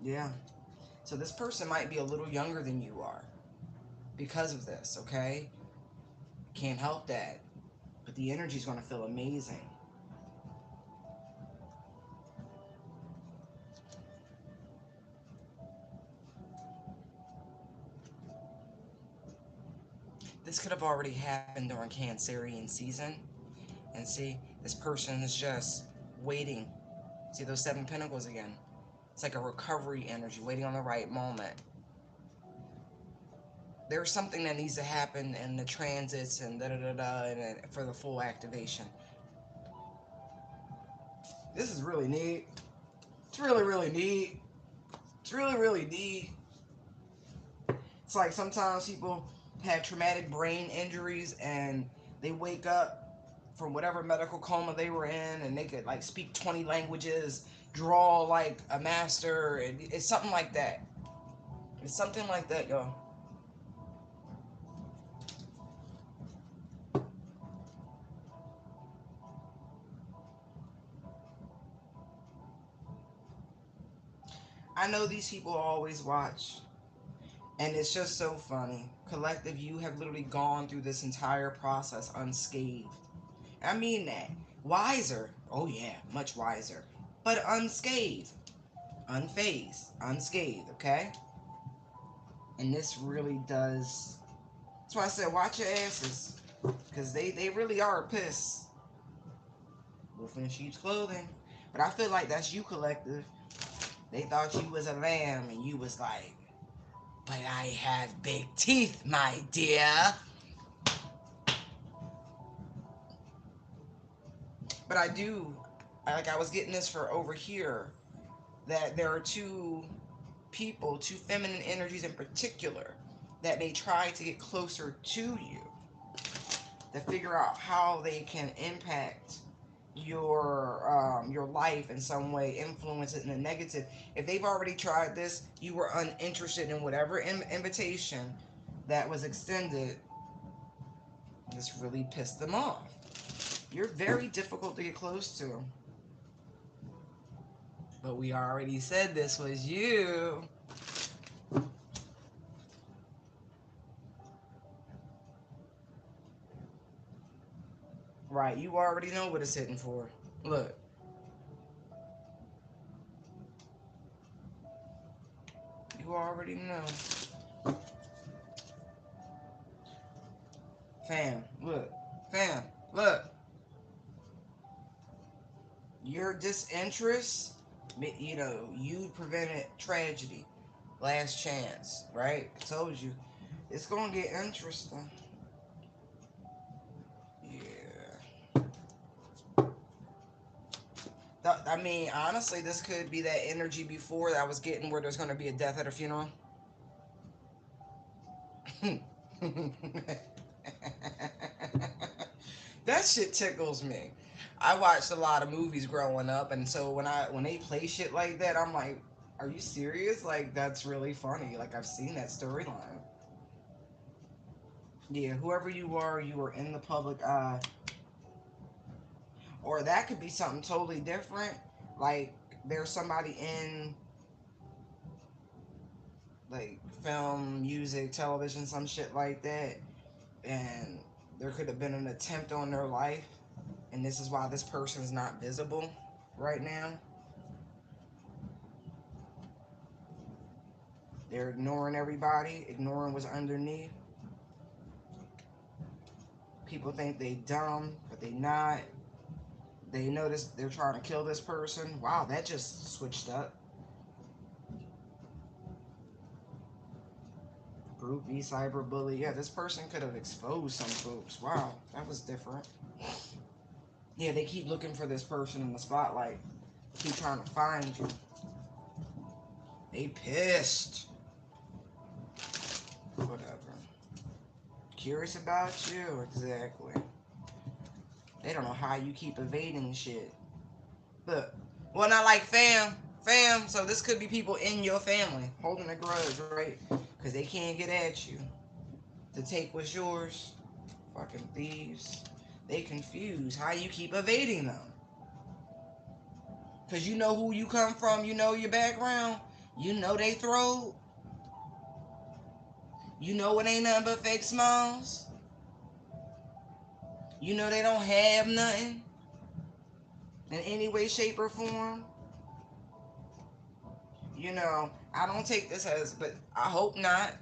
Yeah. So this person might be a little younger than you are because of this, okay? Can't help that. But the energy's going to feel amazing. This could have already happened during Cancerian season. And see, this person is just waiting. See those 7 pentacles again? It's like a recovery energy, waiting on the right moment. There's something that needs to happen in the transits and da-da-da-da and for the full activation. This is really neat. It's really, really neat. It's really, really neat. It's like sometimes people have traumatic brain injuries and they wake up from whatever medical coma they were in and they could like speak 20 languages, draw like a master, and it's something like that. It's something like that, yo. I know these people always watch, and it's just so funny. Collective, you have literally gone through this entire process unscathed. I mean that. Wiser. Oh, yeah, much wiser. But unscathed. Unfazed. Unscathed, okay? And this really does. That's why I said, watch your asses. Because they really are pissed. Wolf in sheep's clothing. But I feel like that's you, collective. They thought you was a lamb, and you was like, but I have big teeth, my dear. But I was getting this for over here, that there are two people, two feminine energies in particular, that may try to get closer to you, to figure out how they can impact your life in some way, influence it in a negative. If they've already tried this, you were uninterested in whatever invitation that was extended. This really pissed them off. You're very difficult to get close to. But we already said this was you. Right, you already know what it's hitting for. Look. You already know. Fam, look. Fam, look. Your disinterest, you prevented tragedy. Last chance, right? I told you. It's gonna get interesting. Yeah. I mean, honestly, this could be that energy before that I was getting where there's gonna be a death at a funeral. That shit tickles me. I watched a lot of movies growing up, and so when they play shit like that, I'm like, are you serious? Like, that's really funny. Like, I've seen that storyline. Yeah, whoever you are in the public eye. Or that could be something totally different. Like, there's somebody in like film, music, television, some shit like that, and there could have been an attempt on their life, and this is why this person's not visible right now. They're ignoring everybody, ignoring what's underneath. People think they dumb, but they not. They notice they're trying to kill this person. Wow, that just switched up. Group B cyberbully. Yeah, this person could have exposed some folks. Wow, that was different. Yeah, they keep looking for this person in the spotlight. Keep trying to find you. They pissed. Whatever. Curious about you, exactly. They don't know how you keep evading shit. Look, well, not like fam. So this could be people in your family holding a grudge, right? Because they can't get at you to take what's yours. Fucking thieves. They confused how you keep evading them. Because you know who you come from, you know your background, you know they throw, you know it ain't nothing but fake smiles. You know they don't have nothing in any way, shape, or form. You know, I don't take this as, but I hope not.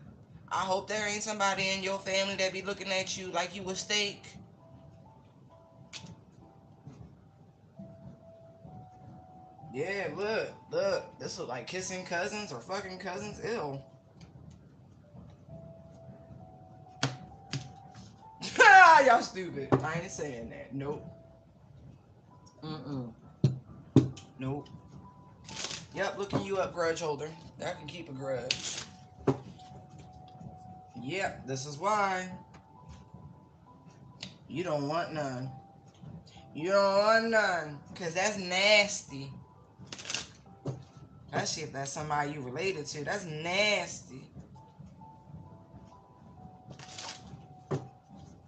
I hope there ain't somebody in your family that be looking at you like you a steak. Yeah, look. This look like kissing cousins or fucking cousins. Ew. Y'all stupid. I ain't saying that. Nope. Mm-mm. Nope. Yep, looking you up, grudge holder. I can keep a grudge. Yep, this is why. You don't want none. You don't want none. Because that's nasty. Especially if that's somebody you related to. That's nasty.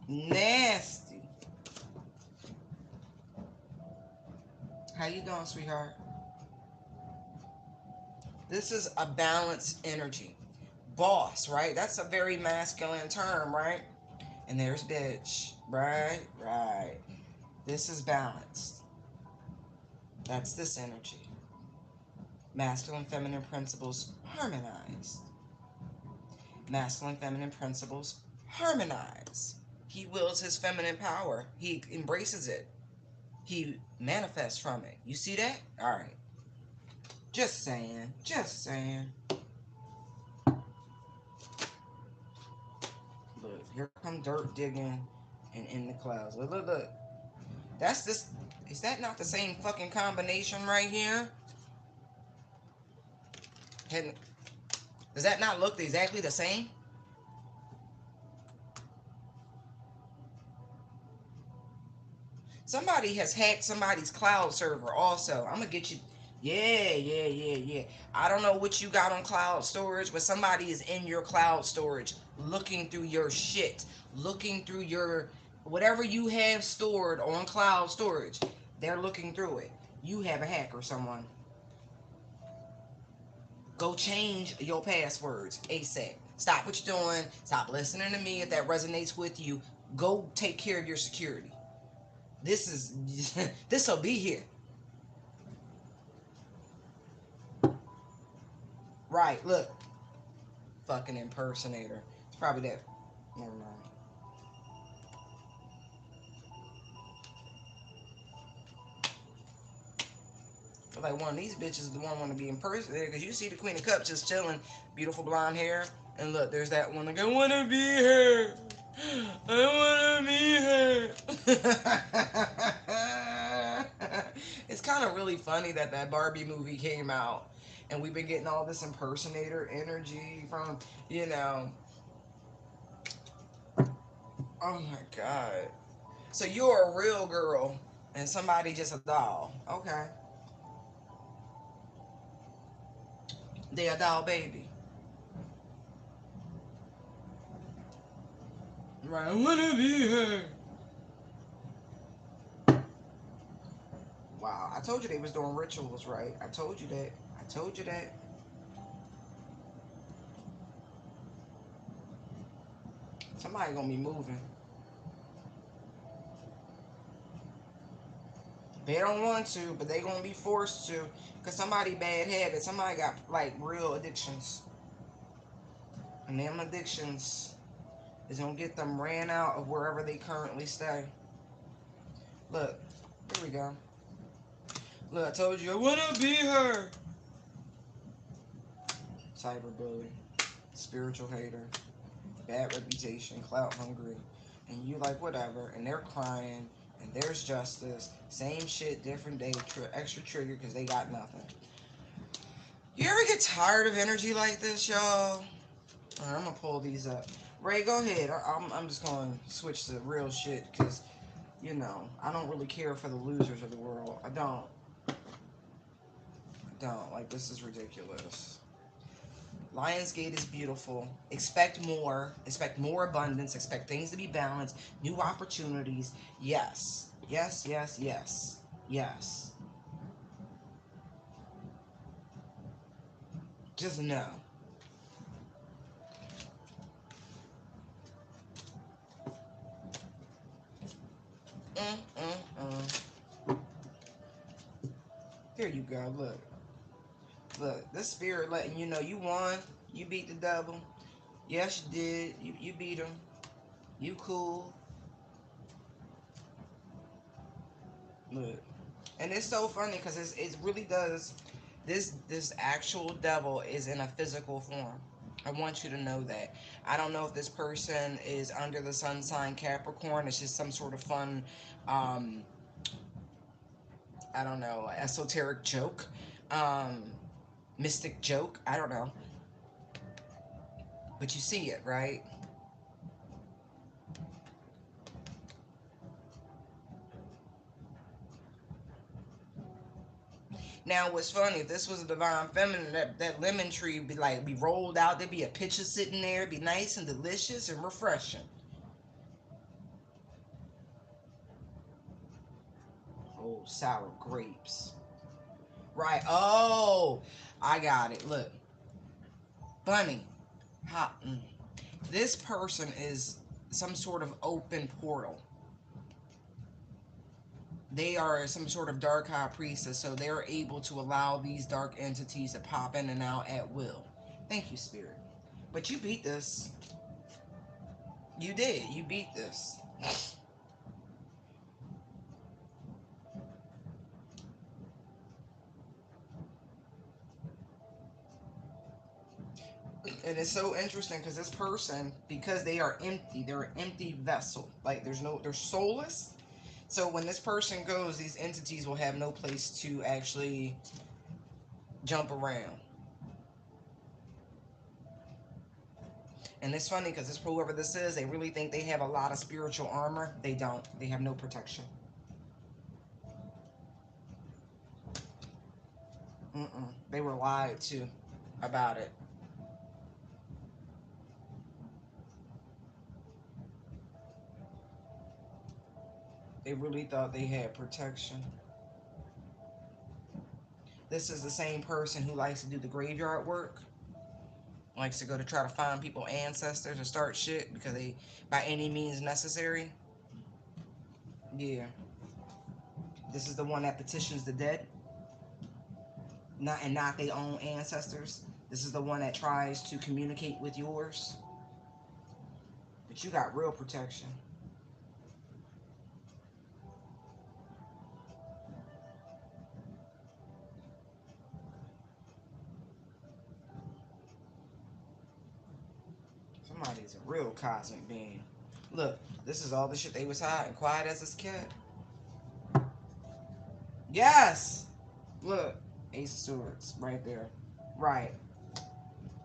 Nasty. How you doing, sweetheart? This is a balanced energy. Boss, right? That's a very masculine term, right? And there's bitch. Right. This is balanced. That's this energy. Masculine, feminine principles harmonized. Masculine, feminine principles harmonize. He wields his feminine power. He embraces it. He manifests from it. You see that? All right. Just saying. Just saying. Look, here come dirt digging and in the clouds. Look. That's this. Is that not the same fucking combination right here? Can, does that not look exactly the same? Somebody has hacked somebody's cloud server also. I'm gonna get you. Yeah. I don't know what you got on cloud storage, but somebody is in your cloud storage looking through your shit, looking through your whatever you have stored on cloud storage. They're looking through it. You have a hack or someone. Go change your passwords ASAP. Stop what you're doing. Stop listening to me if that resonates with you. Go take care of your security. This is this will be here. Right, look. Fucking impersonator. It's probably that. Never mind. I feel like one of these bitches is the one want to be impersonated because you see the Queen of Cups just chilling, beautiful blonde hair, and look, there's that one like I wanna be her. I wanna be her. It's kind of really funny that that Barbie movie came out, and we've been getting all this impersonator energy from, you know. Oh my god. So you're a real girl, and somebody just a doll. Okay, they a doll baby. Right, I wanna be her. Wow, I told you they was doing rituals, right? I told you that. I told you that. Somebody gonna be moving. They don't want to, but they gonna be forced to. Cause somebody bad habits. Somebody got like real addictions. And them addictions is gonna get them ran out of wherever they currently stay. Look, here we go. Look, I told you I wanna be her. Cyberbully, spiritual hater, bad reputation, clout hungry, and you like whatever, and they're crying, and there's justice, same shit, different day, extra trigger because they got nothing. You ever get tired of energy like this, y'all? Alright, I'm gonna pull these up. Ray, go ahead. I'm just gonna switch to real shit because, you know, I don't really care for the losers of the world. I don't. Like, this is ridiculous. Lionsgate is beautiful. Expect more. Expect more abundance. Expect things to be balanced. New opportunities. Yes. Yes, yes, yes. Yes. Just know. Mm, mm, mm. Here you go. Look. Look. This spirit letting you know you won. You beat the devil. Yes, you did. You beat him. You cool. Look. And it's so funny because it really does. This actual devil is in a physical form. I want you to know that. I don't know if this person is under the sun sign Capricorn. It's just some sort of fun, um, I don't know, esoteric joke, um, mystic joke. I don't know. But you see it, right? Now, what's funny, if this was a divine feminine, that lemon tree would be rolled out. There'd be a pitcher sitting there. It'd be nice and delicious and refreshing. Oh, sour grapes. Right. Oh, I got it. Look, funny. Hot. This person is some sort of open portal. They are some sort of dark high priestess, so they're able to allow these dark entities to pop in and out at will. Thank you, Spirit. But you beat this. You did. You beat this. And it's so interesting because this person, because they are empty, they're an empty vessel. Like they're soulless. So when this person goes, these entities will have no place to actually jump around. And it's funny because this whoever this is, they really think they have a lot of spiritual armor. They don't. They have no protection. They were lied to about it. They really thought they had protection. This is the same person who likes to do the graveyard work, likes to go to try to find people ancestors or start shit because they, by any means necessary. Yeah, this is the one that petitions the dead, not their own ancestors. This is the one that tries to communicate with yours, but you got real protection. Somebody's a real cosmic being. Look, this is all the shit they was hiding, quiet as this cat. Yes. Look, Ace of Swords right there. Right,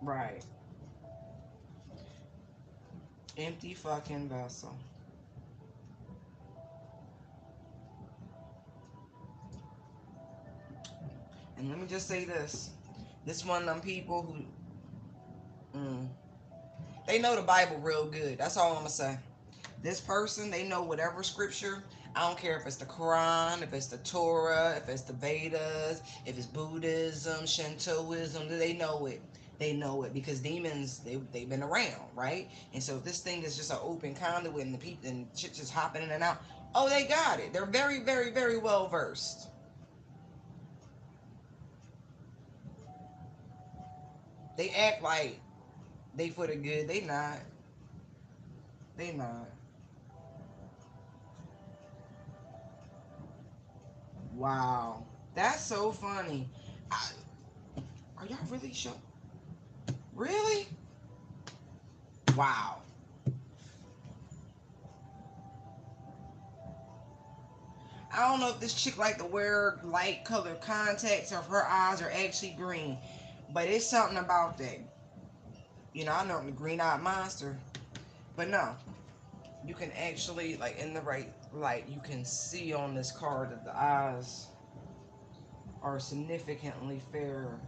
right. Empty fucking vessel. And let me just say this. This one of them people who, they know the Bible real good. That's all I'm going to say. This person, they know whatever scripture. I don't care if it's the Quran, if it's the Torah, if it's the Vedas, if it's Buddhism, Shintoism, they know it. they know it, because demons, they've been around, right? And so if this thing is just an open conduit and the people and shit just hopping in and out, oh, they got it. They're very, very, very well versed. They act like they for the good. They not. They not. Wow. That's so funny. I, are y'all really sure? Really? Wow. I don't know if this chick like to wear light colored contacts or if her eyes are actually green, but it's something about that. You know, I know I'm the green-eyed monster, but no, you can actually, like, in the right light, you can see on this card that the eyes are significantly fairer.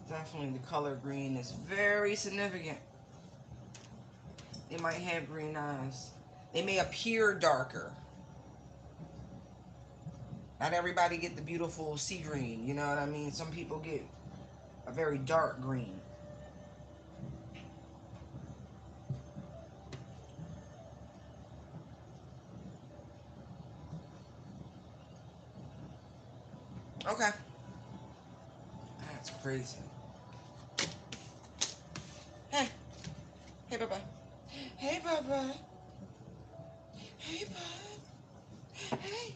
Definitely the color green is very significant. They might have green eyes. They may appear darker. Not everybody get the beautiful sea green, you know what I mean? Some people get a very dark green. Okay. That's crazy. Hey. Hey, bye-bye. Hey, bye-bye. Hey, bud. Hey.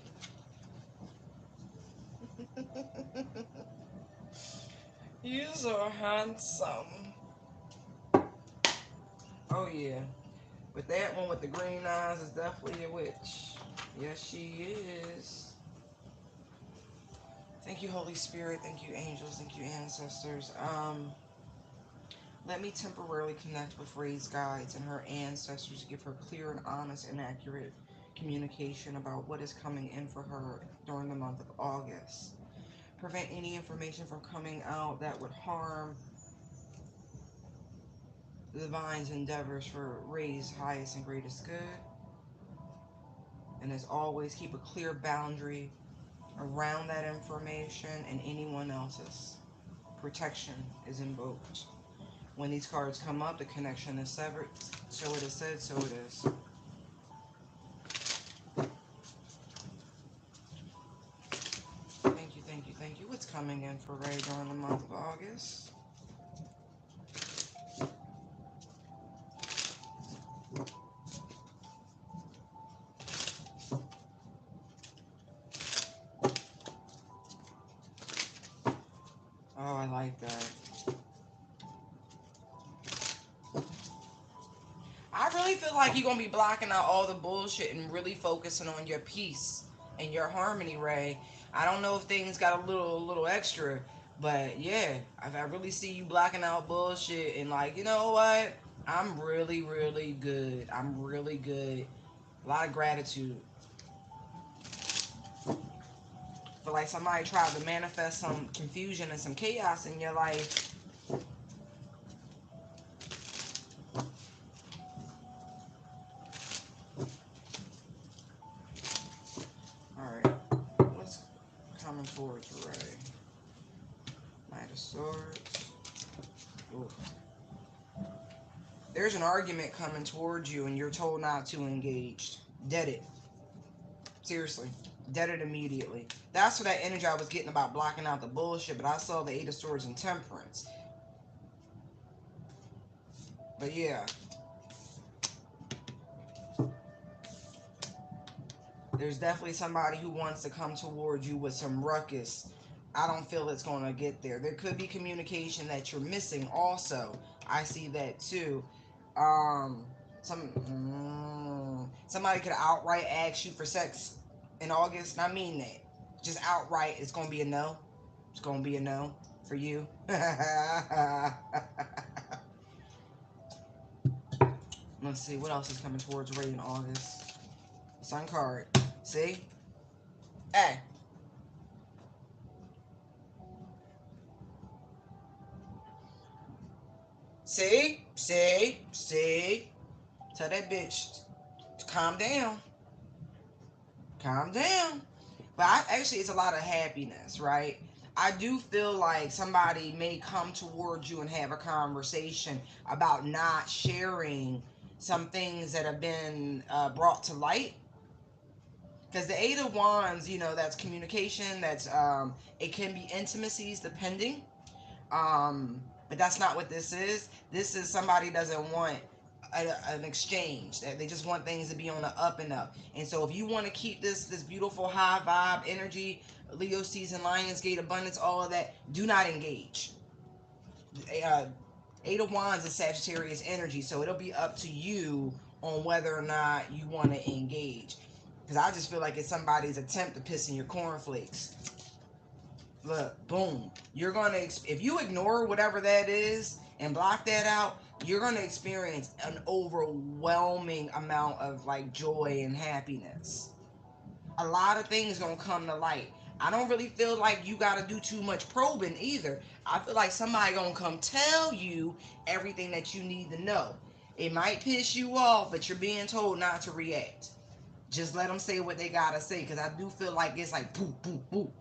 You're so handsome. Oh, yeah. But that one with the green eyes is definitely a witch. Yes, she is. Thank you, Holy Spirit. Thank you, angels. Thank you, ancestors. Let me temporarily connect with Ray's guides and her ancestors to give her clear and honest and accurate communication about what is coming in for her during the month of August. Prevent any information from coming out that would harm the divine's endeavors for Ray's highest and greatest good. And as always, keep a clear boundary around that information and anyone else's. Protection is invoked. When these cards come up, the connection is severed. So it is said, so it is. Thank you, thank you, thank you. What's coming in for Ray during the month of August? Oh, I like that. I really feel like you're going to be blocking out all the bullshit and really focusing on your peace and your harmony, Ray. I don't know if things got a little extra, but yeah, I really see you blocking out bullshit and like, you know what? I'm really, really good. I'm really good. A lot of gratitude. Feel like somebody tried to manifest some confusion and some chaos in your life. Alright, what's coming towards Ray? Knight of Swords. Ooh. There's an argument coming towards you and you're told not to engage. Dead it. Seriously. Dead it immediately. That's what that energy I was getting about blocking out the bullshit, but I saw the Eight of Swords and Temperance. But yeah. There's definitely somebody who wants to come towards you with some ruckus. I don't feel it's going to get there. There could be communication that you're missing also. I see that too. Um, somebody could outright ask you for sex in August, and I mean that. Just outright, it's going to be a no. It's going to be a no for you. Let's see, what else is coming towards Ray in August? Sun card. See? Hey. See. Tell that bitch to calm down. Calm down. But actually, it's a lot of happiness, right? I do feel like somebody may come towards you and have a conversation about not sharing some things that have been brought to light. Because the Eight of Wands, that's communication. It can be intimacies, depending. But that's not what this is. This is somebody doesn't want an exchange. They just want things to be on the up and up. And so if you want to keep this beautiful high vibe energy, Leo season, Lionsgate, abundance, all of that, do not engage. uh, Eight of Wands is Sagittarius energy, so it'll be up to you on whether or not you want to engage. Because I just feel like it's somebody's attempt to piss in your cornflakes. Look, boom. You're going to, if you ignore whatever that is and block that out, you're going to experience an overwhelming amount of like joy and happiness. A lot of things going to come to light. I don't really feel like you got to do too much probing either. I feel like somebody going to come tell you everything that you need to know. It might piss you off, but you're being told not to react. Just let them say what they got to say, because I do feel like it's like boop, boop, boop.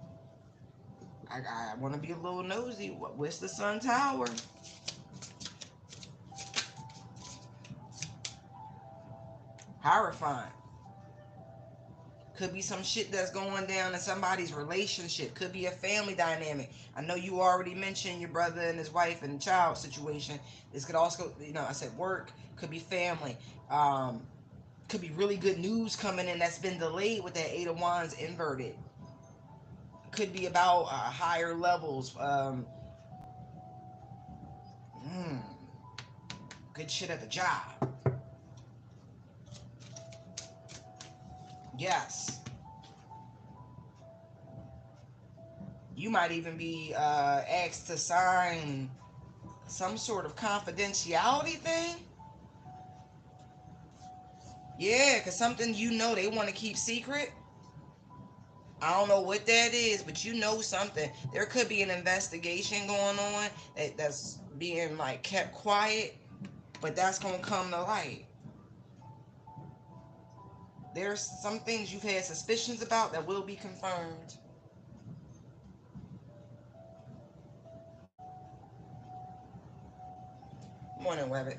I want to be a little nosy. What's the Sun Tower? Horrifying. Could be some shit that's going down in somebody's relationship. Could be a family dynamic. I know you already mentioned your brother and his wife and child situation. This could also, I said work. Could be family. Could be really good news coming in that's been delayed with that Eight of Wands inverted. Could be about higher levels. Good shit at the job. Yes. You might even be asked to sign some sort of confidentiality thing. Yeah, because something they want to keep secret. I don't know what that is, but something. There could be an investigation going on that's being like kept quiet, but that's going to come to light. There's some things you've had suspicions about that will be confirmed. Morning, Webbit.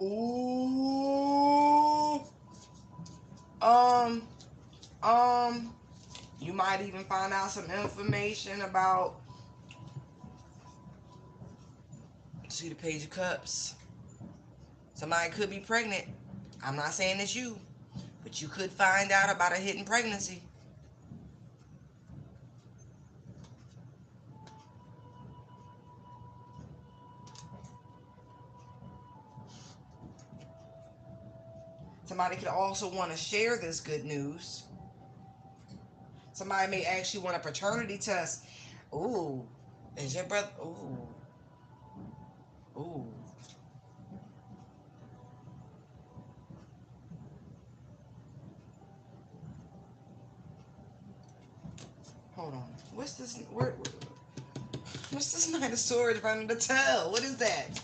Ooh. Um. You might even find out some information about. See the Page of Cups. Somebody could be pregnant. I'm not saying it's you, but you could find out about a hidden pregnancy. Somebody could also want to share this good news. Somebody may actually want a paternity test. Ooh, is your brother? Ooh. Hold on. What's this? What's this Knight of Swords running to tell? What is that?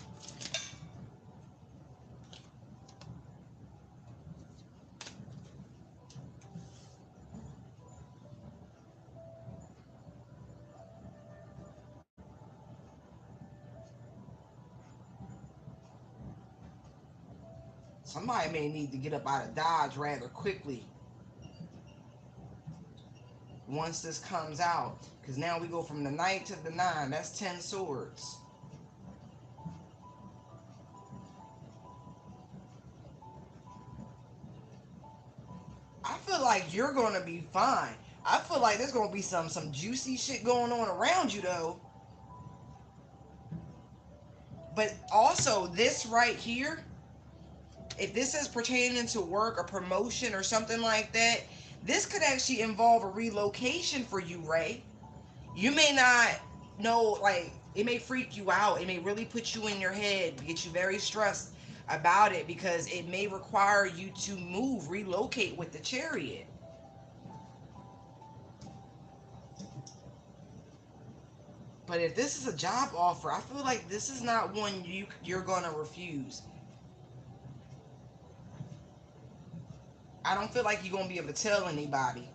Somebody may need to get up out of Dodge rather quickly once this comes out. Because now we go from the Knight to the 9. That's 10 swords. I feel like you're going to be fine. I feel like there's going to be some juicy shit going on around you, though. But also, this right here, if this is pertaining to work or promotion or something like that, this could actually involve a relocation for you, Ray. You may not know, like, it may freak you out. It may really put you in your head, get you very stressed about it, because it may require you to relocate with the Chariot. But if this is a job offer, I feel like this is not one you're gonna refuse. I don't feel like you're gonna be able to tell anybody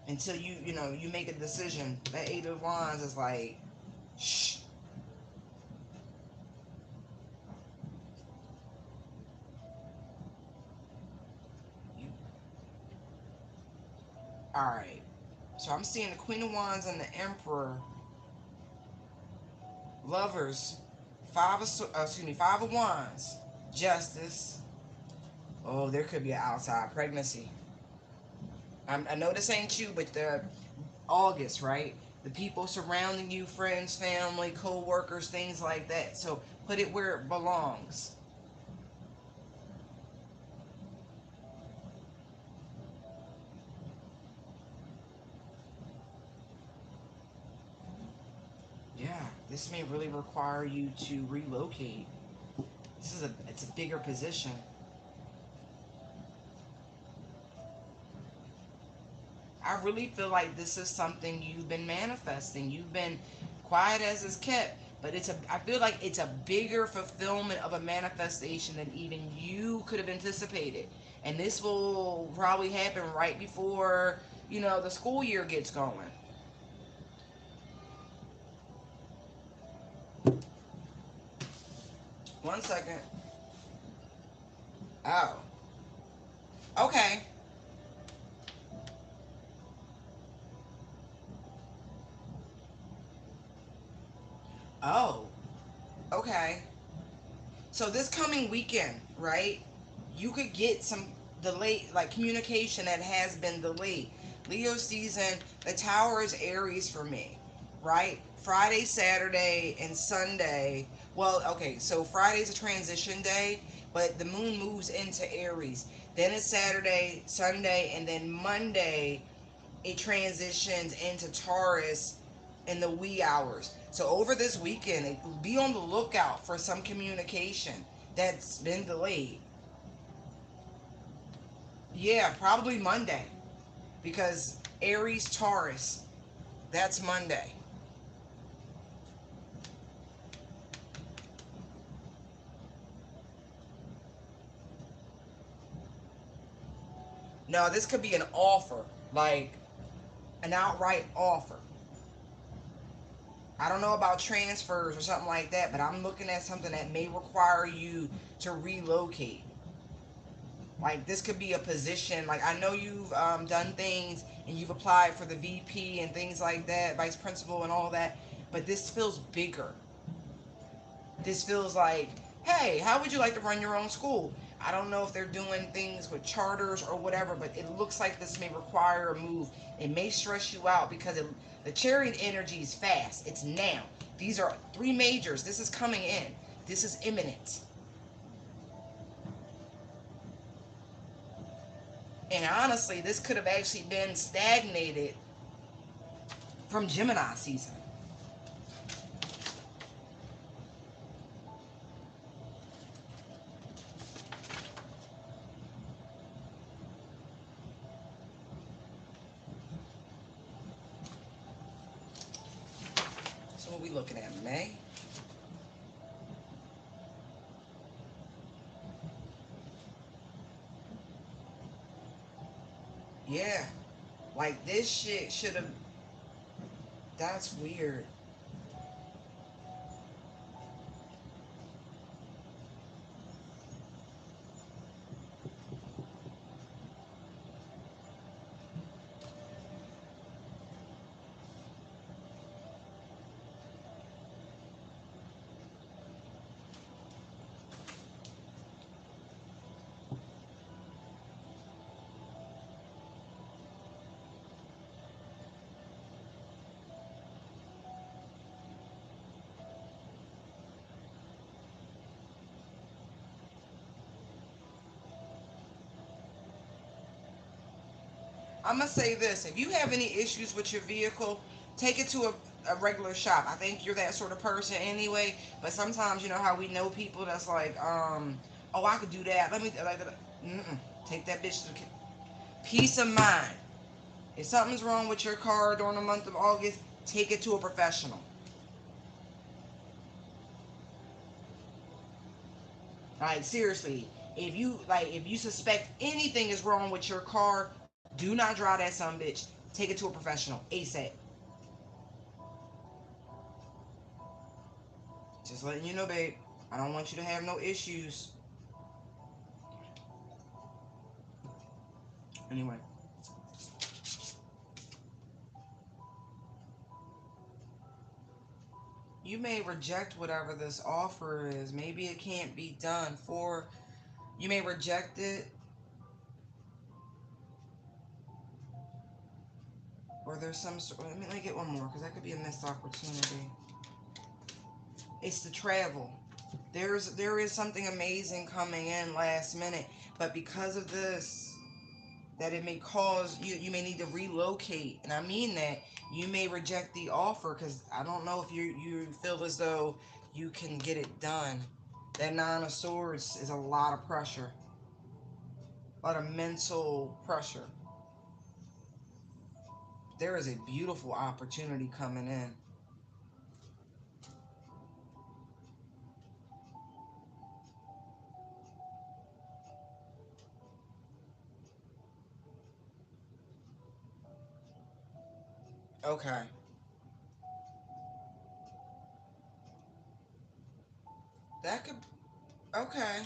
until you make a decision. That Eight of Wands is like, shh. You, all right. So I'm seeing the Queen of Wands and the Emperor, Lovers, Five of Wands, Justice. Oh, there could be an outside pregnancy. I know this ain't you, but the August, right? The people surrounding you, friends, family, co-workers, things like that. So put it where it belongs. Yeah, this may really require you to relocate. It's a bigger position. I really feel like this is something you've been manifesting. You've been quiet as it's kept, but I feel like it's a bigger fulfillment of a manifestation than even you could have anticipated. And this will probably happen right before, the school year gets going. One second. Oh. Okay. Oh. Okay. So this coming weekend, right? You could get some delayed, like communication that has been delayed. Leo season, the Tower is Aries for me, right? Friday, Saturday, and Sunday. Well, okay, so Friday's a transition day, but the moon moves into Aries. Then it's Saturday, Sunday, and then Monday it transitions into Taurus in the wee hours. So over this weekend, be on the lookout for some communication that's been delayed. Yeah, probably Monday because Aries Taurus, that's Monday. No, this could be an offer, like an outright offer. I don't know about transfers or something like that, but I'm looking at something that may require you to relocate. Like this could be a position. Like I know you've done things and you've applied for the VP and things like that, vice principal and all that, but this feels bigger. This feels like, hey, how would you like to run your own school? I don't know if they're doing things with charters or whatever, but it looks like this may require a move. It may stress you out because the chariot energy is fast. It's now. These are three majors. This is coming in. This is imminent. And honestly, this could have actually been stagnated from Gemini season. So what we looking at, May? Yeah. Like this shit should have. That's weird. I'm gonna say this: if you have any issues with your vehicle, take it to a regular shop. I think you're that sort of person anyway. But sometimes you know how we know people that's like, oh, I could do that. Let me like, take that bitch to peace of mind. If something's wrong with your car during the month of August, take it to a professional. Like seriously, if you suspect anything is wrong with your car, do not drive that some bitch. Take it to a professional ASAP. Just letting you know, babe. I don't want you to have no issues. Anyway, you may reject whatever this offer is. Maybe it can't be done for. You may reject it, or there's some sort. Let me get one more because that could be a missed opportunity. It's the travel. There is something amazing coming in last minute, but because of this, that it may cause you may need to relocate, and I mean that you may reject the offer because I don't know if you feel as though you can get it done. That Nine of Swords is a lot of pressure, a lot of mental pressure. There is a beautiful opportunity coming in. Okay, that could. Okay,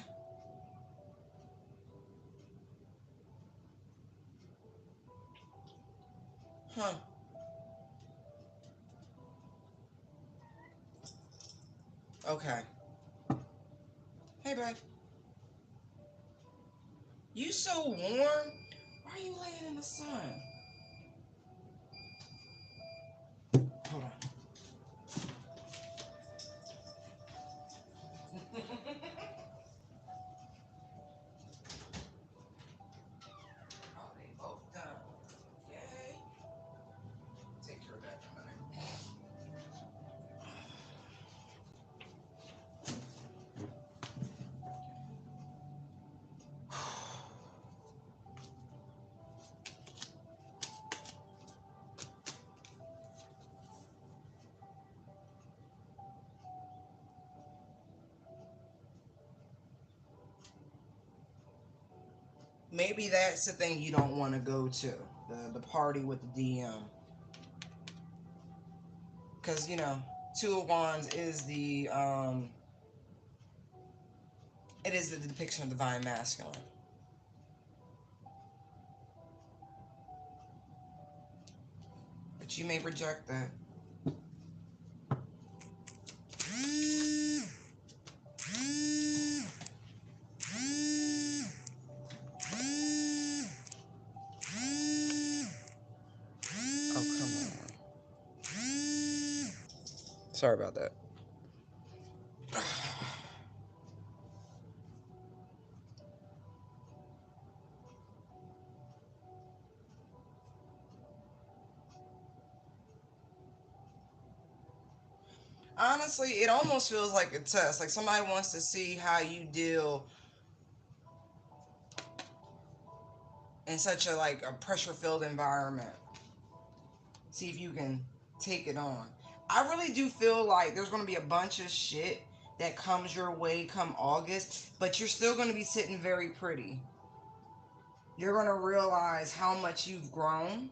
huh? Okay. Hey, babe. You so warm. Why are you laying in the sun? Hold on. Oh, they both done. Yay. Take care of that for a minute. Maybe that's the thing you don't want to go to, the party with the DM, because Two of Wands is the it is the depiction of divine masculine, but you may reject that. Oh, come on. Sorry about that. Honestly, it almost feels like a test. Like somebody wants to see how you deal in such a like a pressure-filled environment. See if you can take it on. I really do feel like there's going to be a bunch of shit that comes your way come August, but you're still going to be sitting very pretty. You're going to realize how much you've grown.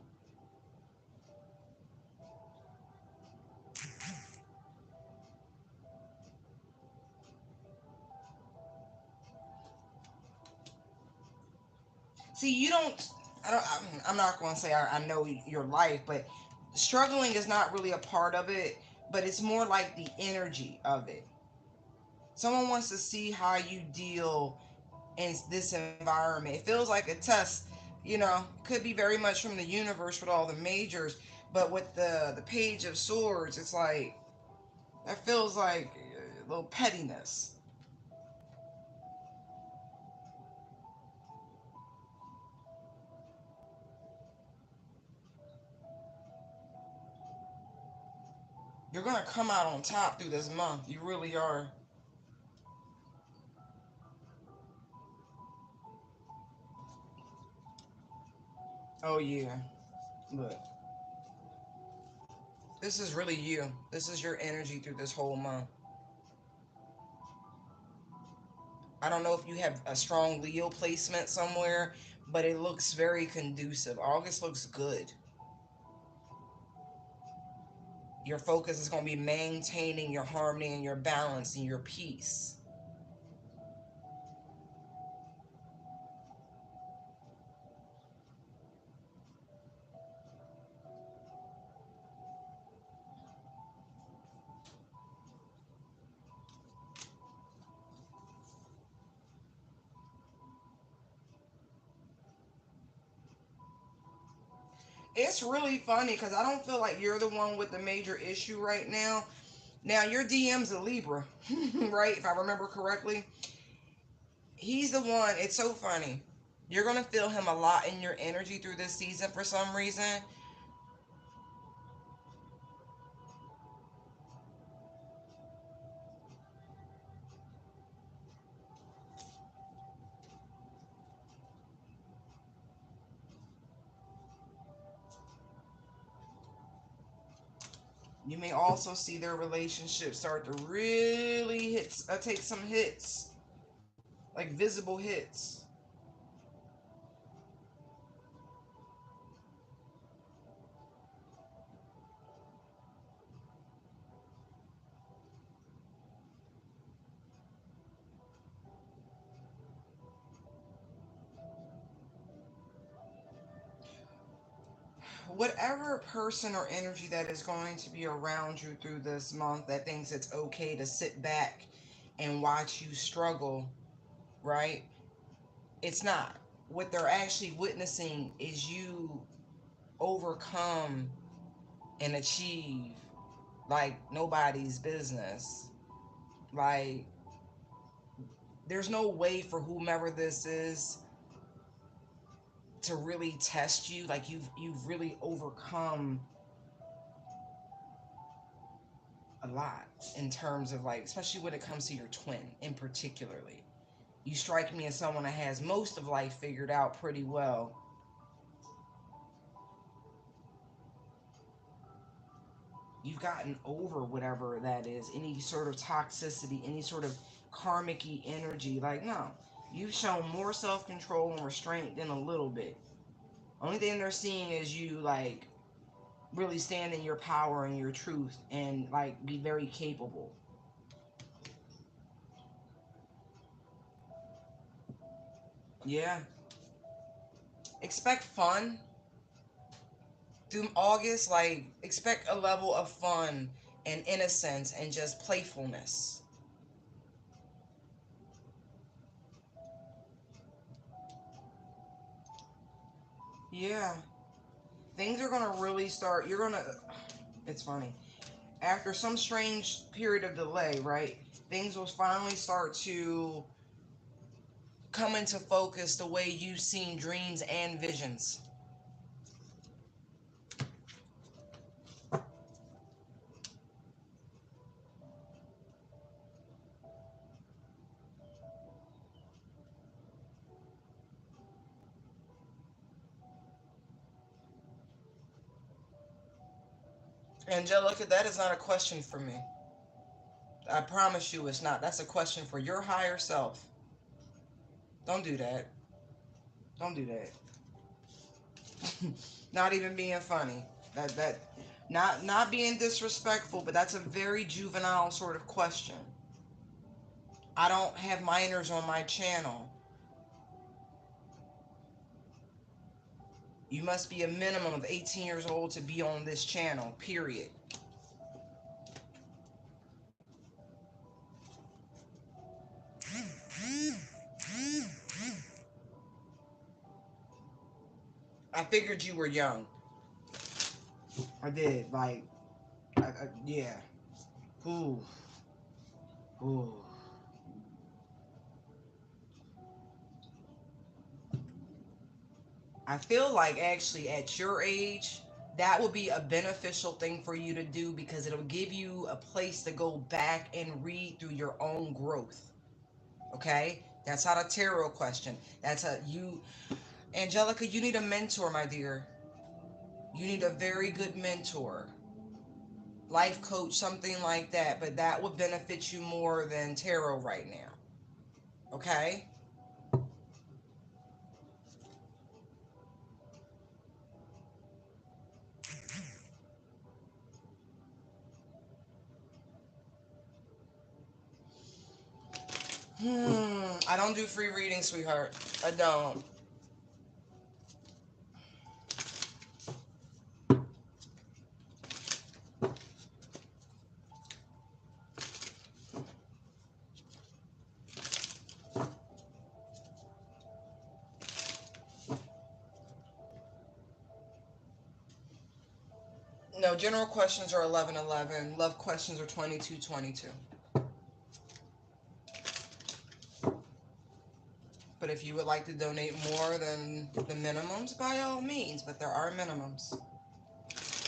See, you don't. I don't. I'm not going to say I know your life, but struggling is not really a part of it. But it's more like the energy of it. Someone wants to see how you deal in this environment. It feels like a test. Could be very much from the universe with all the majors, but with the Page of Swords, it's like that feels like a little pettiness. You're gonna come out on top through this month. You really are. Oh yeah. Look, this is really you. This is your energy through this whole month. I don't know if you have a strong Leo placement somewhere, but it looks very conducive. August looks good. Your focus is going to be maintaining your harmony and your balance and your peace. It's really funny because I don't feel like you're the one with the major issue right now. Now, your DM's a Libra, right? If I remember correctly. He's the one. It's so funny. You're going to feel him a lot in your energy through this season for some reason. You may also see their relationship start to really take some hits, like visible hits. Whatever person or energy that is going to be around you through this month that thinks it's okay to sit back and watch you struggle, right? It's not. What they're actually witnessing is you overcome and achieve like nobody's business. Like, there's no way for whomever this is to really test you. Like, you've really overcome a lot in terms of, like, especially when it comes to your twin in particularly. You strike me as someone that has most of life figured out pretty well. You've gotten over whatever that is, any sort of toxicity, any sort of karmic energy. Like, no, you've shown more self-control and restraint than a little bit. Only thing they're seeing is you, like, really stand in your power and your truth and, like, be very capable. Yeah. Expect fun through August. Like, expect a level of fun and innocence and just playfulness. Yeah. Things are going to really start. You're going to. It's funny. After some strange period of delay, right? Things will finally start to come into focus the way you've seen dreams and visions. Angelica, that is not a question for me. I promise you it's not. That's a question for your higher self. Don't do that. Don't do that. Not even being funny. That not being disrespectful, but that's a very juvenile sort of question. I don't have minors on my channel. You must be a minimum of 18 years old to be on this channel, period. I figured you were young. I did. Like, yeah. Ooh. Ooh. I feel like actually at your age, that would be a beneficial thing for you to do because it'll give you a place to go back and read through your own growth. Okay? That's not a tarot question. That's a you, Angelica, you need a mentor, my dear. You need a very good mentor, life coach, something like that. But that would benefit you more than tarot right now. Okay? I don't do free readings, sweetheart. I don't. No, general questions are 11:11. Love questions are 22:22. But if you would like to donate more than the minimums, by all means. But there are minimums.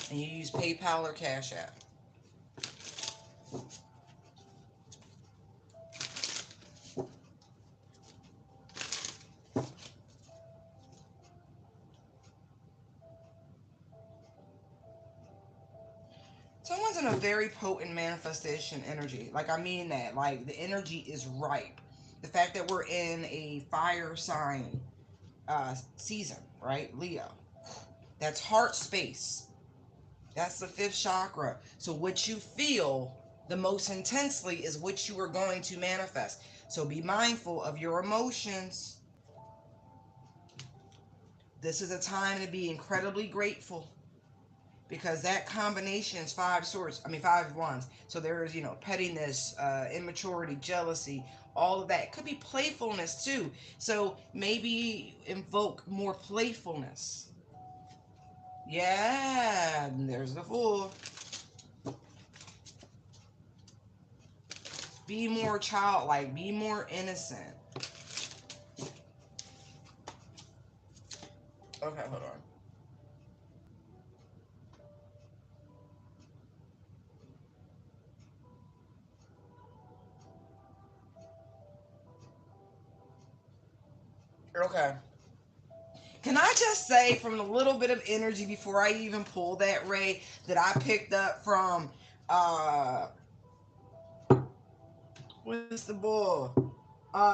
And you use PayPal or Cash App. Someone's in a very potent manifestation energy. Like, I mean that. Like, the energy is ripe. The fact that we're in a fire sign season, right? Leo. That's heart space. That's the fifth chakra. So, what you feel the most intensely is what you are going to manifest. So, be mindful of your emotions. This is a time to be incredibly grateful, because that combination is five swords. I mean, five wands. So there is, pettiness, immaturity, jealousy, all of that. It could be playfulness too. So maybe invoke more playfulness. Yeah, there's the fool. Be more childlike. Be more innocent. Okay, hold on. Okay. Can I just say, from the little bit of energy before I even pulled that, Ray, that I picked up from uh what's the bull?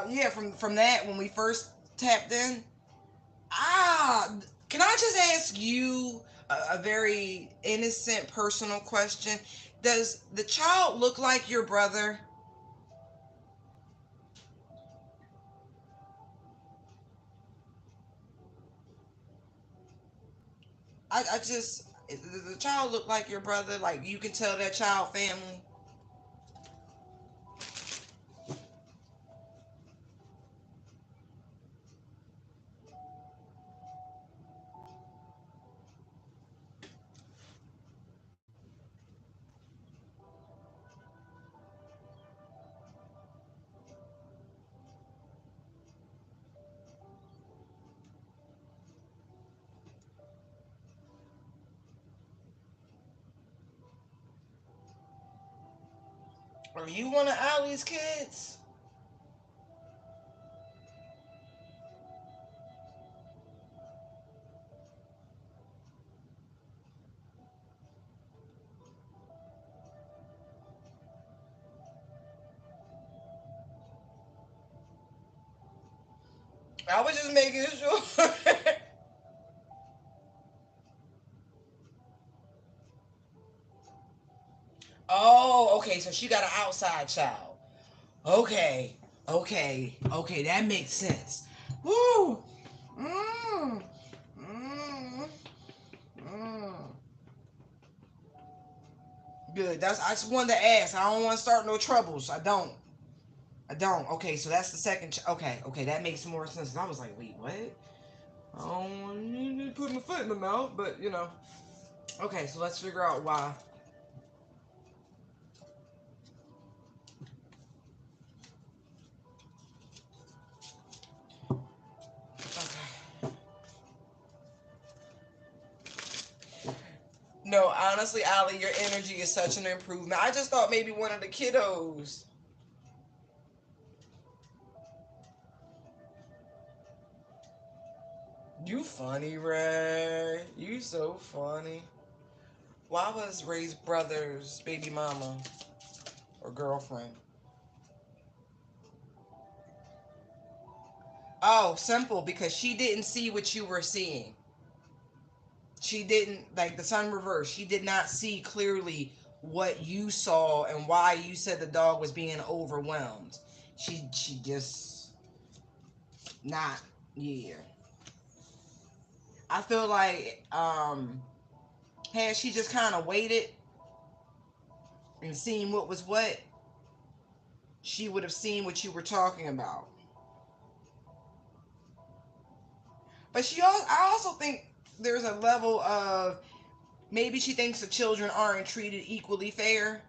Yeah, from that, when we first tapped in. Ah, can I just ask you a very innocent, personal question? Does the child look like your brother? I just, does the child look like your brother? Like, you can tell that child family. Are you one of Allie's kids? I was just making sure. Oh, okay. So she got an outside child. Okay, okay. That makes sense. Woo! Mm, mm, mm. Good. I just wanted to ask. I don't want to start no troubles. I don't. I don't. Okay, so that's the second. Okay. That makes more sense. I was like, wait, what? I don't want to put my foot in the mouth, but you know. Okay, so let's figure out why. Okay. No, honestly, Ali, your energy is such an improvement. I just thought maybe one of the kiddos. You funny, Ray. You so funny. Why was Ray's brother's baby mama or girlfriend? Oh, simple, because she didn't see what you were seeing. She didn't, like the sun reversed. She did not see clearly what you saw and why you said the dog was being overwhelmed. She just not, yeah. I feel like had she just kind of waited and seen what was what, she would have seen what you were talking about. But I also think there's a level of, maybe she thinks the children aren't treated equally fair.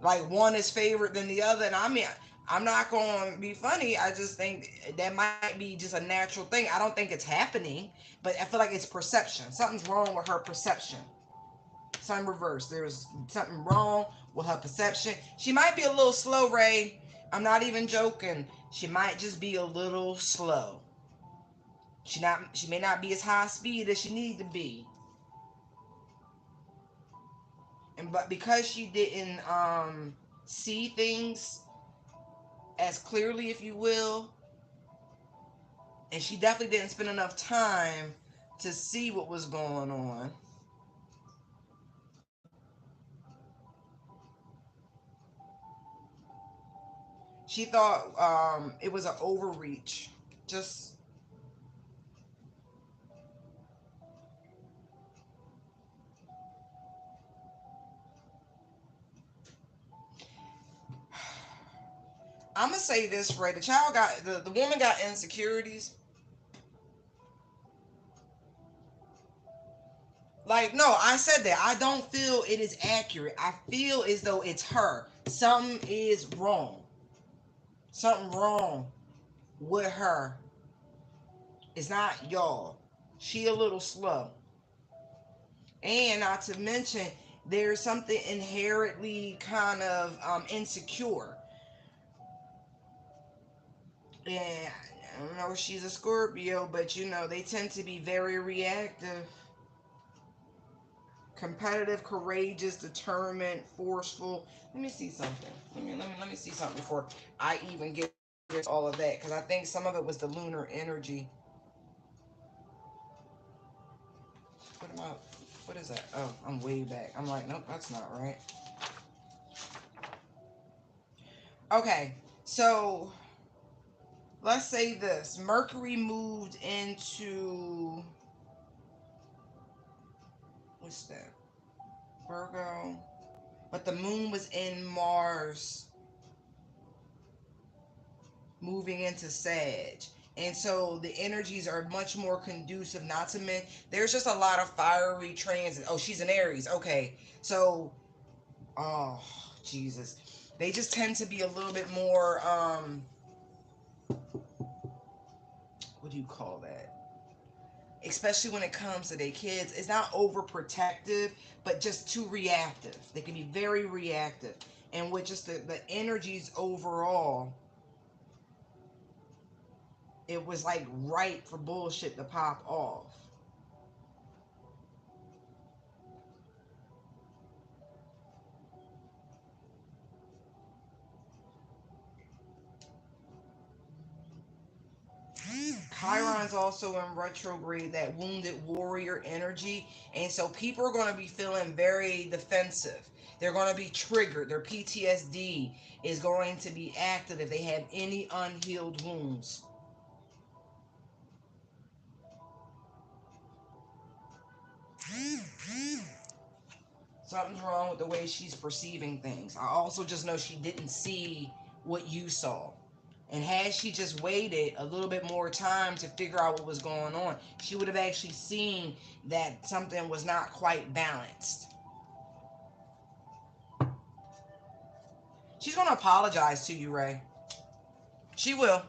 Like one is favored than the other. And I mean, I'm not going to be funny. I just think that might be just a natural thing. I don't think it's happening, but I feel like it's perception. Something's wrong with her perception. Sun reverse. There's something wrong with her perception. She might be a little slow, Ray. I'm not even joking. She might just be a little slow. She may not be as high speed as she need to be. And but because she didn't see things as clearly, if you will, and she definitely didn't spend enough time to see what was going on. She thought it was an overreach. Just, I'm gonna say this, right? The woman got insecurities. Like, no, I said that. I don't feel it is accurate. I feel as though it's her. Something is wrong. Something wrong with her. It's not y'all. She a little slow. And not to mention, there's something inherently kind of insecure. And I don't know if she's a Scorpio, but you know, they tend to be very reactive, competitive, courageous, determined, forceful. Let me see something. Let me see something before I even get all of that, because I think some of it was the lunar energy. What am I? What is that? Oh, I'm way back. I'm like, nope, that's not right. Okay, so let's say this: Mercury moved into, what's that? Virgo. But the moon was in Mars, moving into Sag. And so the energies are much more conducive, not to men. There's just a lot of fiery transit. Oh, she's an Aries. Okay. So, oh, Jesus. They just tend to be a little bit more, what do you call that? Especially when it comes to their kids. It's not overprotective, but just too reactive. They can be very reactive. And with just the energies overall, it was like ripe for bullshit to pop off. Chiron's also in retrograde, that wounded warrior energy. And so people are going to be feeling very defensive. They're going to be triggered. Their PTSD is going to be active if they have any unhealed wounds. Something's wrong with the way she's perceiving things. I also just know she didn't see what you saw. And had she just waited a little bit more time to figure out what was going on, she would have actually seen that something was not quite balanced. She's going to apologize to you, Ray. She will.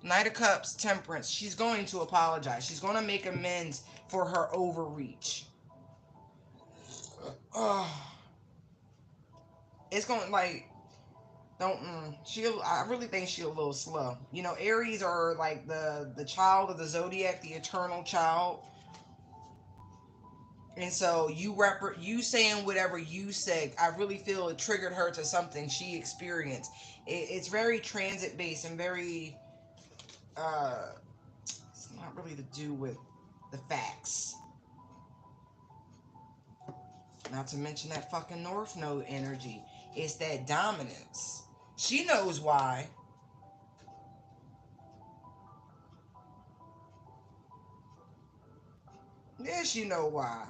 Knight of Cups, Temperance. She's going to apologize. She's going to make amends for her overreach. Uh, it's going to, like, don't. She'll. I really think she's a little slow. You know, Aries are like the child of the zodiac, the eternal child. And so you saying whatever you said, I really feel it triggered her to something she experienced. It's very transit based and very uh not really to do with the facts. Not to mention that fucking North Node energy. It's that dominance. She knows why. Yeah, she know why.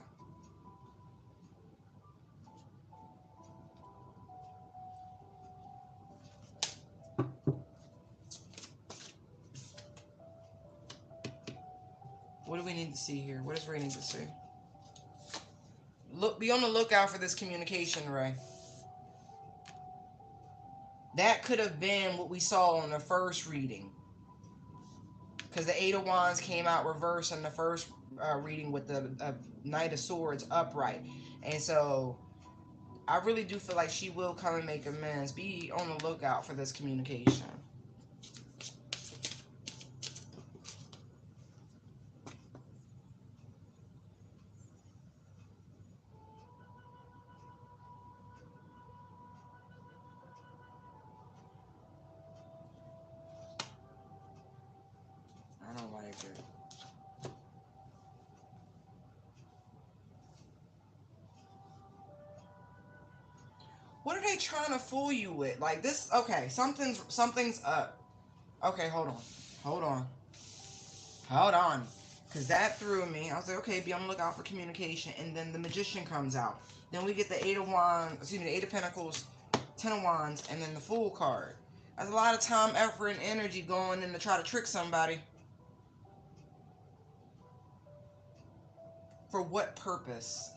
What do we need to see here? What does Ray need to see? Look, be on the lookout for this communication, Ray. That could have been what we saw on the first reading. Because the Eight of Wands came out reverse in the first reading with the Knight of Swords upright. And so I really do feel like she will come and make amends. Be on the lookout for this communication. I don't like it. What are they trying to fool you with? Like this, okay, something's up. Okay, hold on. Hold on. Hold on. Because that threw me. I was like, okay, be on the lookout for communication. And then the Magician comes out. Then we get the Eight of Wands, excuse me, the Eight of Pentacles, Ten of Wands, and then the Fool card. That's a lot of time, effort, and energy going in to try to trick somebody. For what purpose?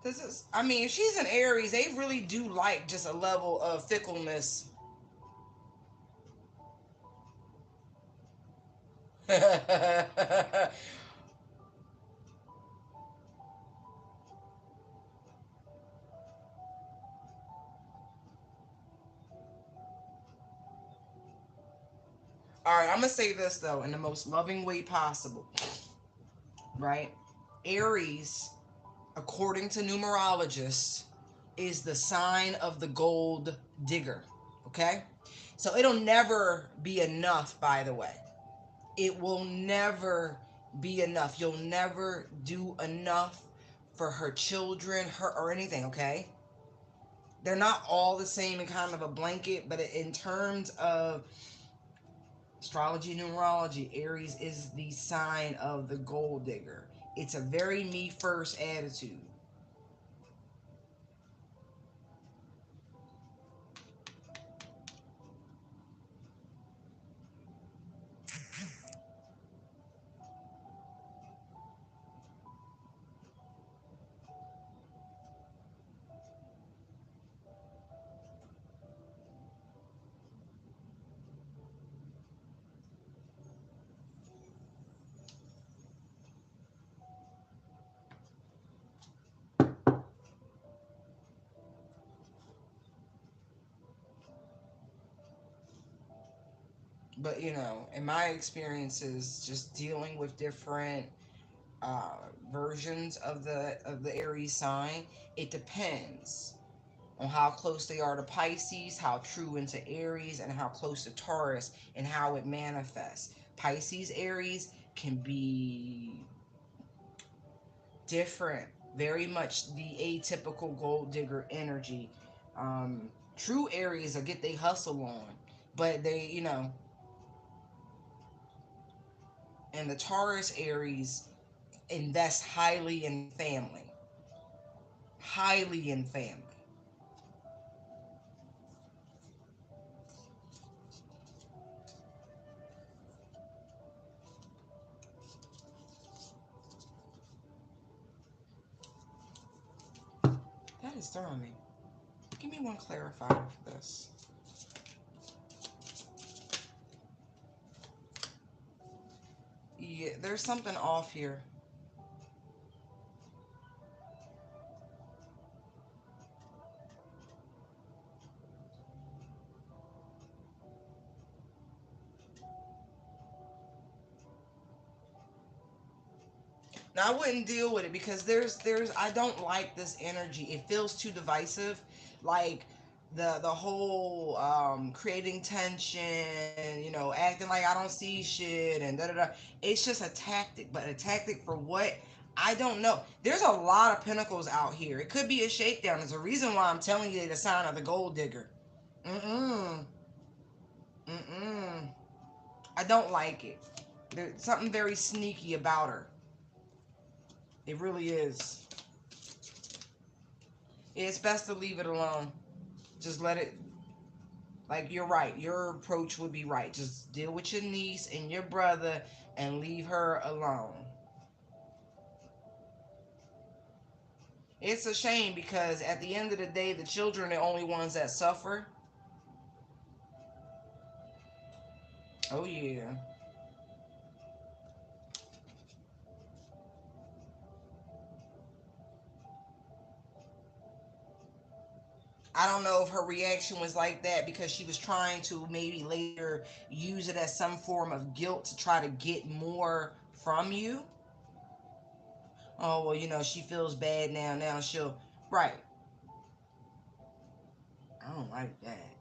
This is, I mean, if she's an Aries, they really do like just a level of fickleness. All right, I'm gonna say this though in the most loving way possible, right? Aries, according to numerologists, is the sign of the gold digger. Okay, so it'll never be enough. By the way, it will never be enough. You'll never do enough for her children, her or anything. Okay, they're not all the same in kind of a blanket, but in terms of astrology, numerology, Aries is the sign of the gold digger. It's a very me first attitude. But you know, in my experiences, just dealing with different uh, versions of the Aries sign, it depends on how close they are to Pisces, how true into Aries, and how close to Taurus, and how it manifests. Pisces Aries can be different, very much the atypical gold digger energy. True Aries will get they hustle on, but they, you know, and the Taurus Aries invest highly in family, highly in family. That is throwing me. Give me one clarifier for this. Yeah, there's something off here. Now I wouldn't deal with it because there's I don't like this energy. It feels too divisive. Like the whole creating tension, acting like I don't see shit and da da da. It's just a tactic, but a tactic for what? I don't know. There's a lot of pentacles out here. It could be a shakedown. There's a reason why I'm telling you the sign of the gold digger. Mm-mm. Mm-mm. I don't like it. There's something very sneaky about her. It really is. It's best to leave it alone. Just let it, like, you're right. Your approach would be right. Just deal with your niece and your brother and leave her alone. It's a shame because at the end of the day, the children are the only ones that suffer. Oh, yeah. I don't know if her reaction was like that because she was trying to maybe later use it as some form of guilt to try to get more from you. Oh, well, she feels bad now. Now she'll. Right. I don't like that.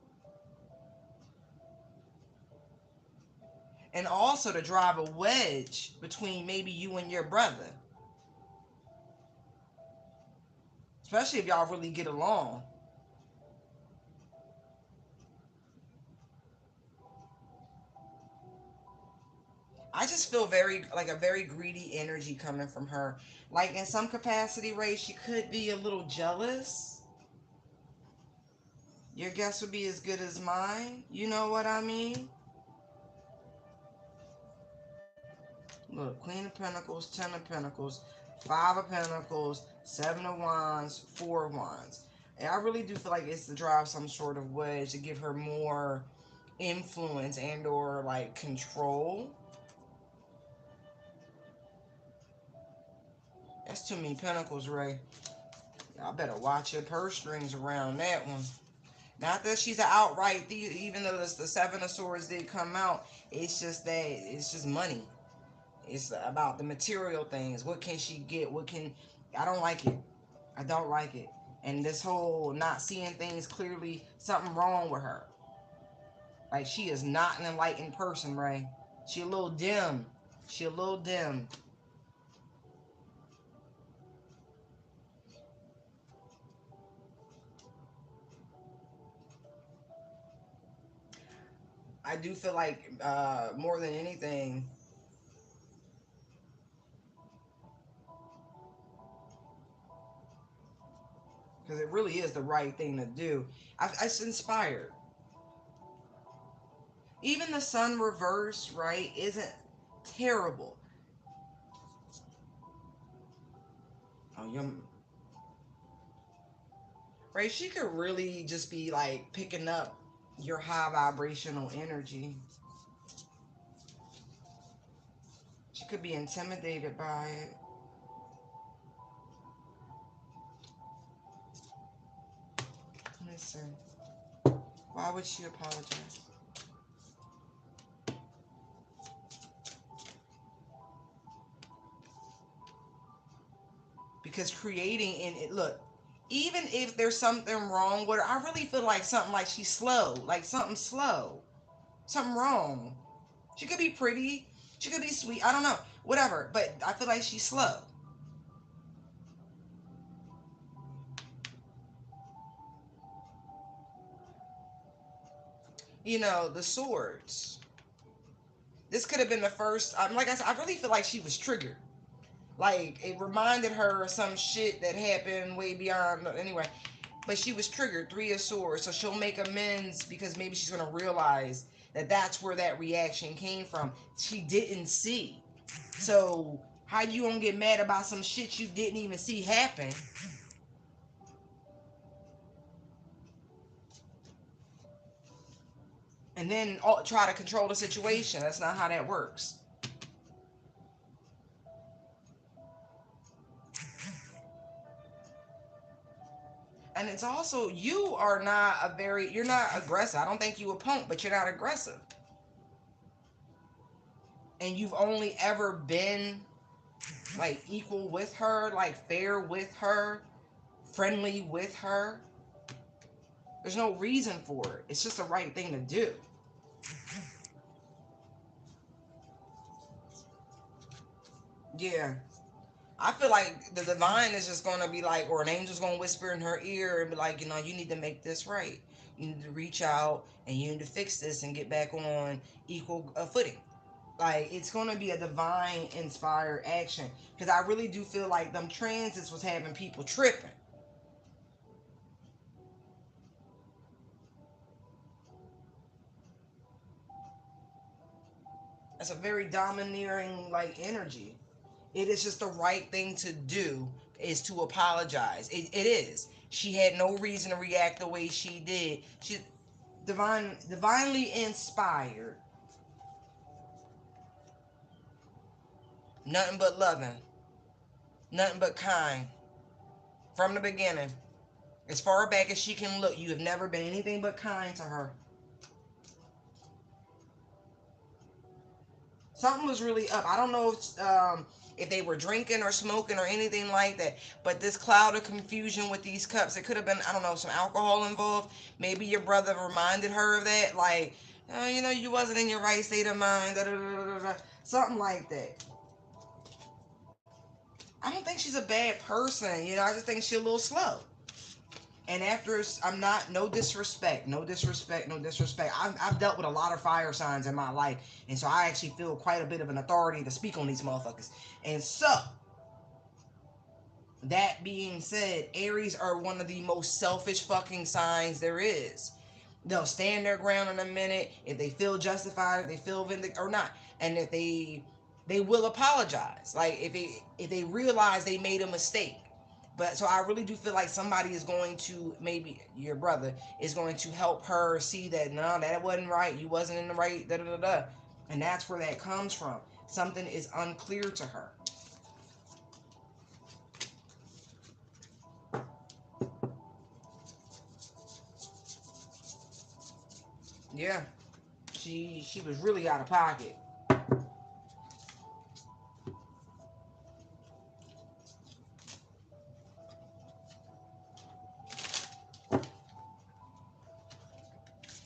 And also to drive a wedge between maybe you and your brother, especially if y'all really get along. I just feel very like a very greedy energy coming from her. Like in some capacity, Ray, she could be a little jealous. Your guess would be as good as mine. You know what I mean? Look, Queen of Pentacles, Ten of Pentacles, Five of Pentacles, Seven of Wands, Four of Wands. And I really do feel like it's to drive some sort of wedge to give her more influence and or like control. That's too many pentacles, Ray. Y'all better watch your purse strings around that one. Not that she's an outright thief, even though the Seven of Swords did come out. It's just that it's just money. It's about the material things. What can she get? What can I don't like it. I don't like it. And this whole not seeing things clearly, something wrong with her. Like she is not an enlightened person, Ray. She a little dim. She a little dim. I do feel like more than anything, because it really is the right thing to do. It's inspired. Even the sun reverse, right, isn't terrible. Oh, right? She could really just be like picking up your high vibrational energy. She could be intimidated by it. Listen, why would she apologize? Because creating in it, look, even if there's something wrong with her, I really feel like something like she's slow, like something slow, something wrong. She could be pretty, she could be sweet, I don't know, whatever, but I feel like she's slow. The swords. This could have been the first. Like I said, I really feel like she was triggered. Like it reminded her of some shit that happened way beyond. Anyway, but she was triggered. Three of Swords, so she'll make amends because maybe she's gonna realize that that's where that reaction came from. She didn't see. So how you gonna get mad about some shit you didn't even see happen? And then try to control the situation. That's not how that works. And it's also you're not aggressive. I don't think you a punk, but you're not aggressive. And you've only ever been like equal with her, like fair with her, friendly with her. There's no reason for it. It's just the right thing to do. Yeah. I feel like the divine is just gonna be like, or an angel's gonna whisper in her ear and be like, you know, you need to make this right. You need to reach out and you need to fix this and get back on equal footing. Like it's gonna be a divine inspired action because I really do feel like them transits was having people tripping. That's a very domineering like energy. It is just the right thing to do is to apologize. It is. She had no reason to react the way she did. She divinely inspired, nothing but loving, nothing but kind from the beginning. As far back as she can look, you have never been anything but kind to her. Something was really up. I don't know if they were drinking or smoking or anything like that. But this cloud of confusion with these cups, it could have been, I don't know, some alcohol involved. Maybe your brother reminded her of that. Like, you know, you wasn't in your right state of mind. Da, da, da, da, da. Something like that. I don't think she's a bad person. You know, I just think she's a little slow. And after, I'm not, no disrespect, no disrespect, no disrespect. I've dealt with a lot of fire signs in my life, and so I actually feel quite a bit of an authority to speak on these motherfuckers. And so, that being said, Aries are one of the most selfish fucking signs there is. They'll stand their ground in a minute if they feel justified, if they feel vindicated or not, and if they will apologize. Like if they realize they made a mistake. But so I really do feel like somebody is going to, maybe your brother is going to help her see that no, that wasn't right. You wasn't in the right da da da da, and that's where that comes from. Something is unclear to her. Yeah, she was really out of pocket.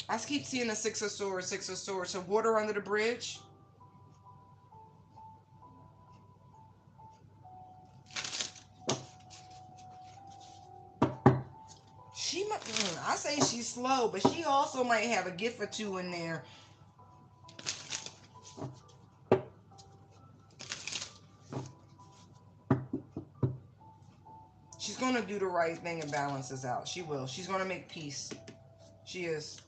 I keep seeing a six of swords, six of swords. So water under the bridge. I say she's slow, but she also might have a gift or two in there. She's gonna do the right thing and balance this out. She will. She's gonna make peace. She is.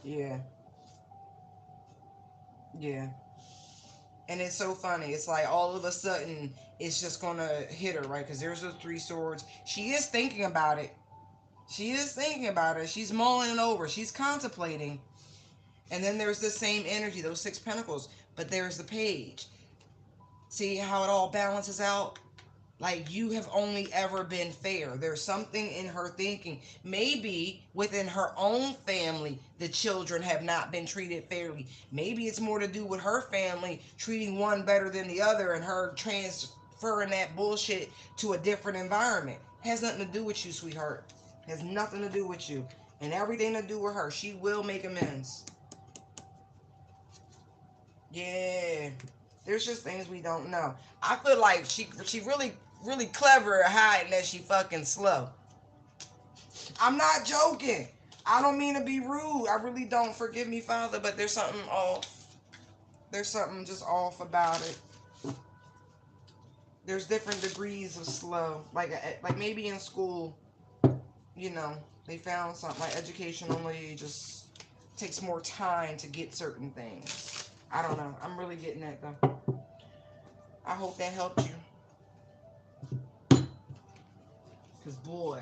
Yeah. Yeah. And it's so funny. It's like all of a sudden it's just gonna hit her, right? Because there's the three swords. She is thinking about it. She is thinking about it. She's mulling it over. She's contemplating. And then there's the same energy, those six pentacles. But there's the page. See how it all balances out? Like you have only ever been fair. There's something in her thinking. Maybe within her own family, the children have not been treated fairly. Maybe it's more to do with her family treating one better than the other and her transferring that bullshit to a different environment. Has nothing to do with you, sweetheart. Has nothing to do with you. And everything to do with her. She will make amends. Yeah. There's just things we don't know. I feel like she really clever at hiding that she fucking slow. I'm not joking. I don't mean to be rude. I really don't. Forgive me, Father, but there's something off. There's something just off about it. There's different degrees of slow. Like maybe in school, you know, they found something like educationally just takes more time to get certain things. I don't know. I'm really getting that though. I hope that helped you. Cause boy,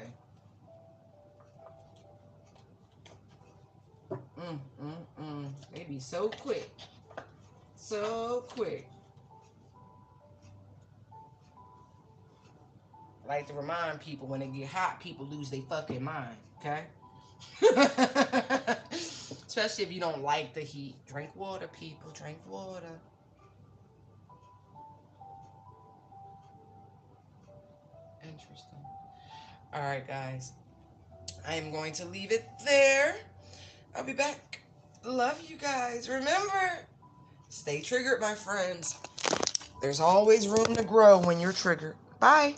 they be so quick, so quick. I like to remind people when they get hot, people lose their fucking mind. Okay. Especially if you don't like the heat. Drink water, people. Drink water. Interesting. All right, guys. I am going to leave it there. I'll be back. Love you guys. Remember, stay triggered, my friends. There's always room to grow when you're triggered. Bye.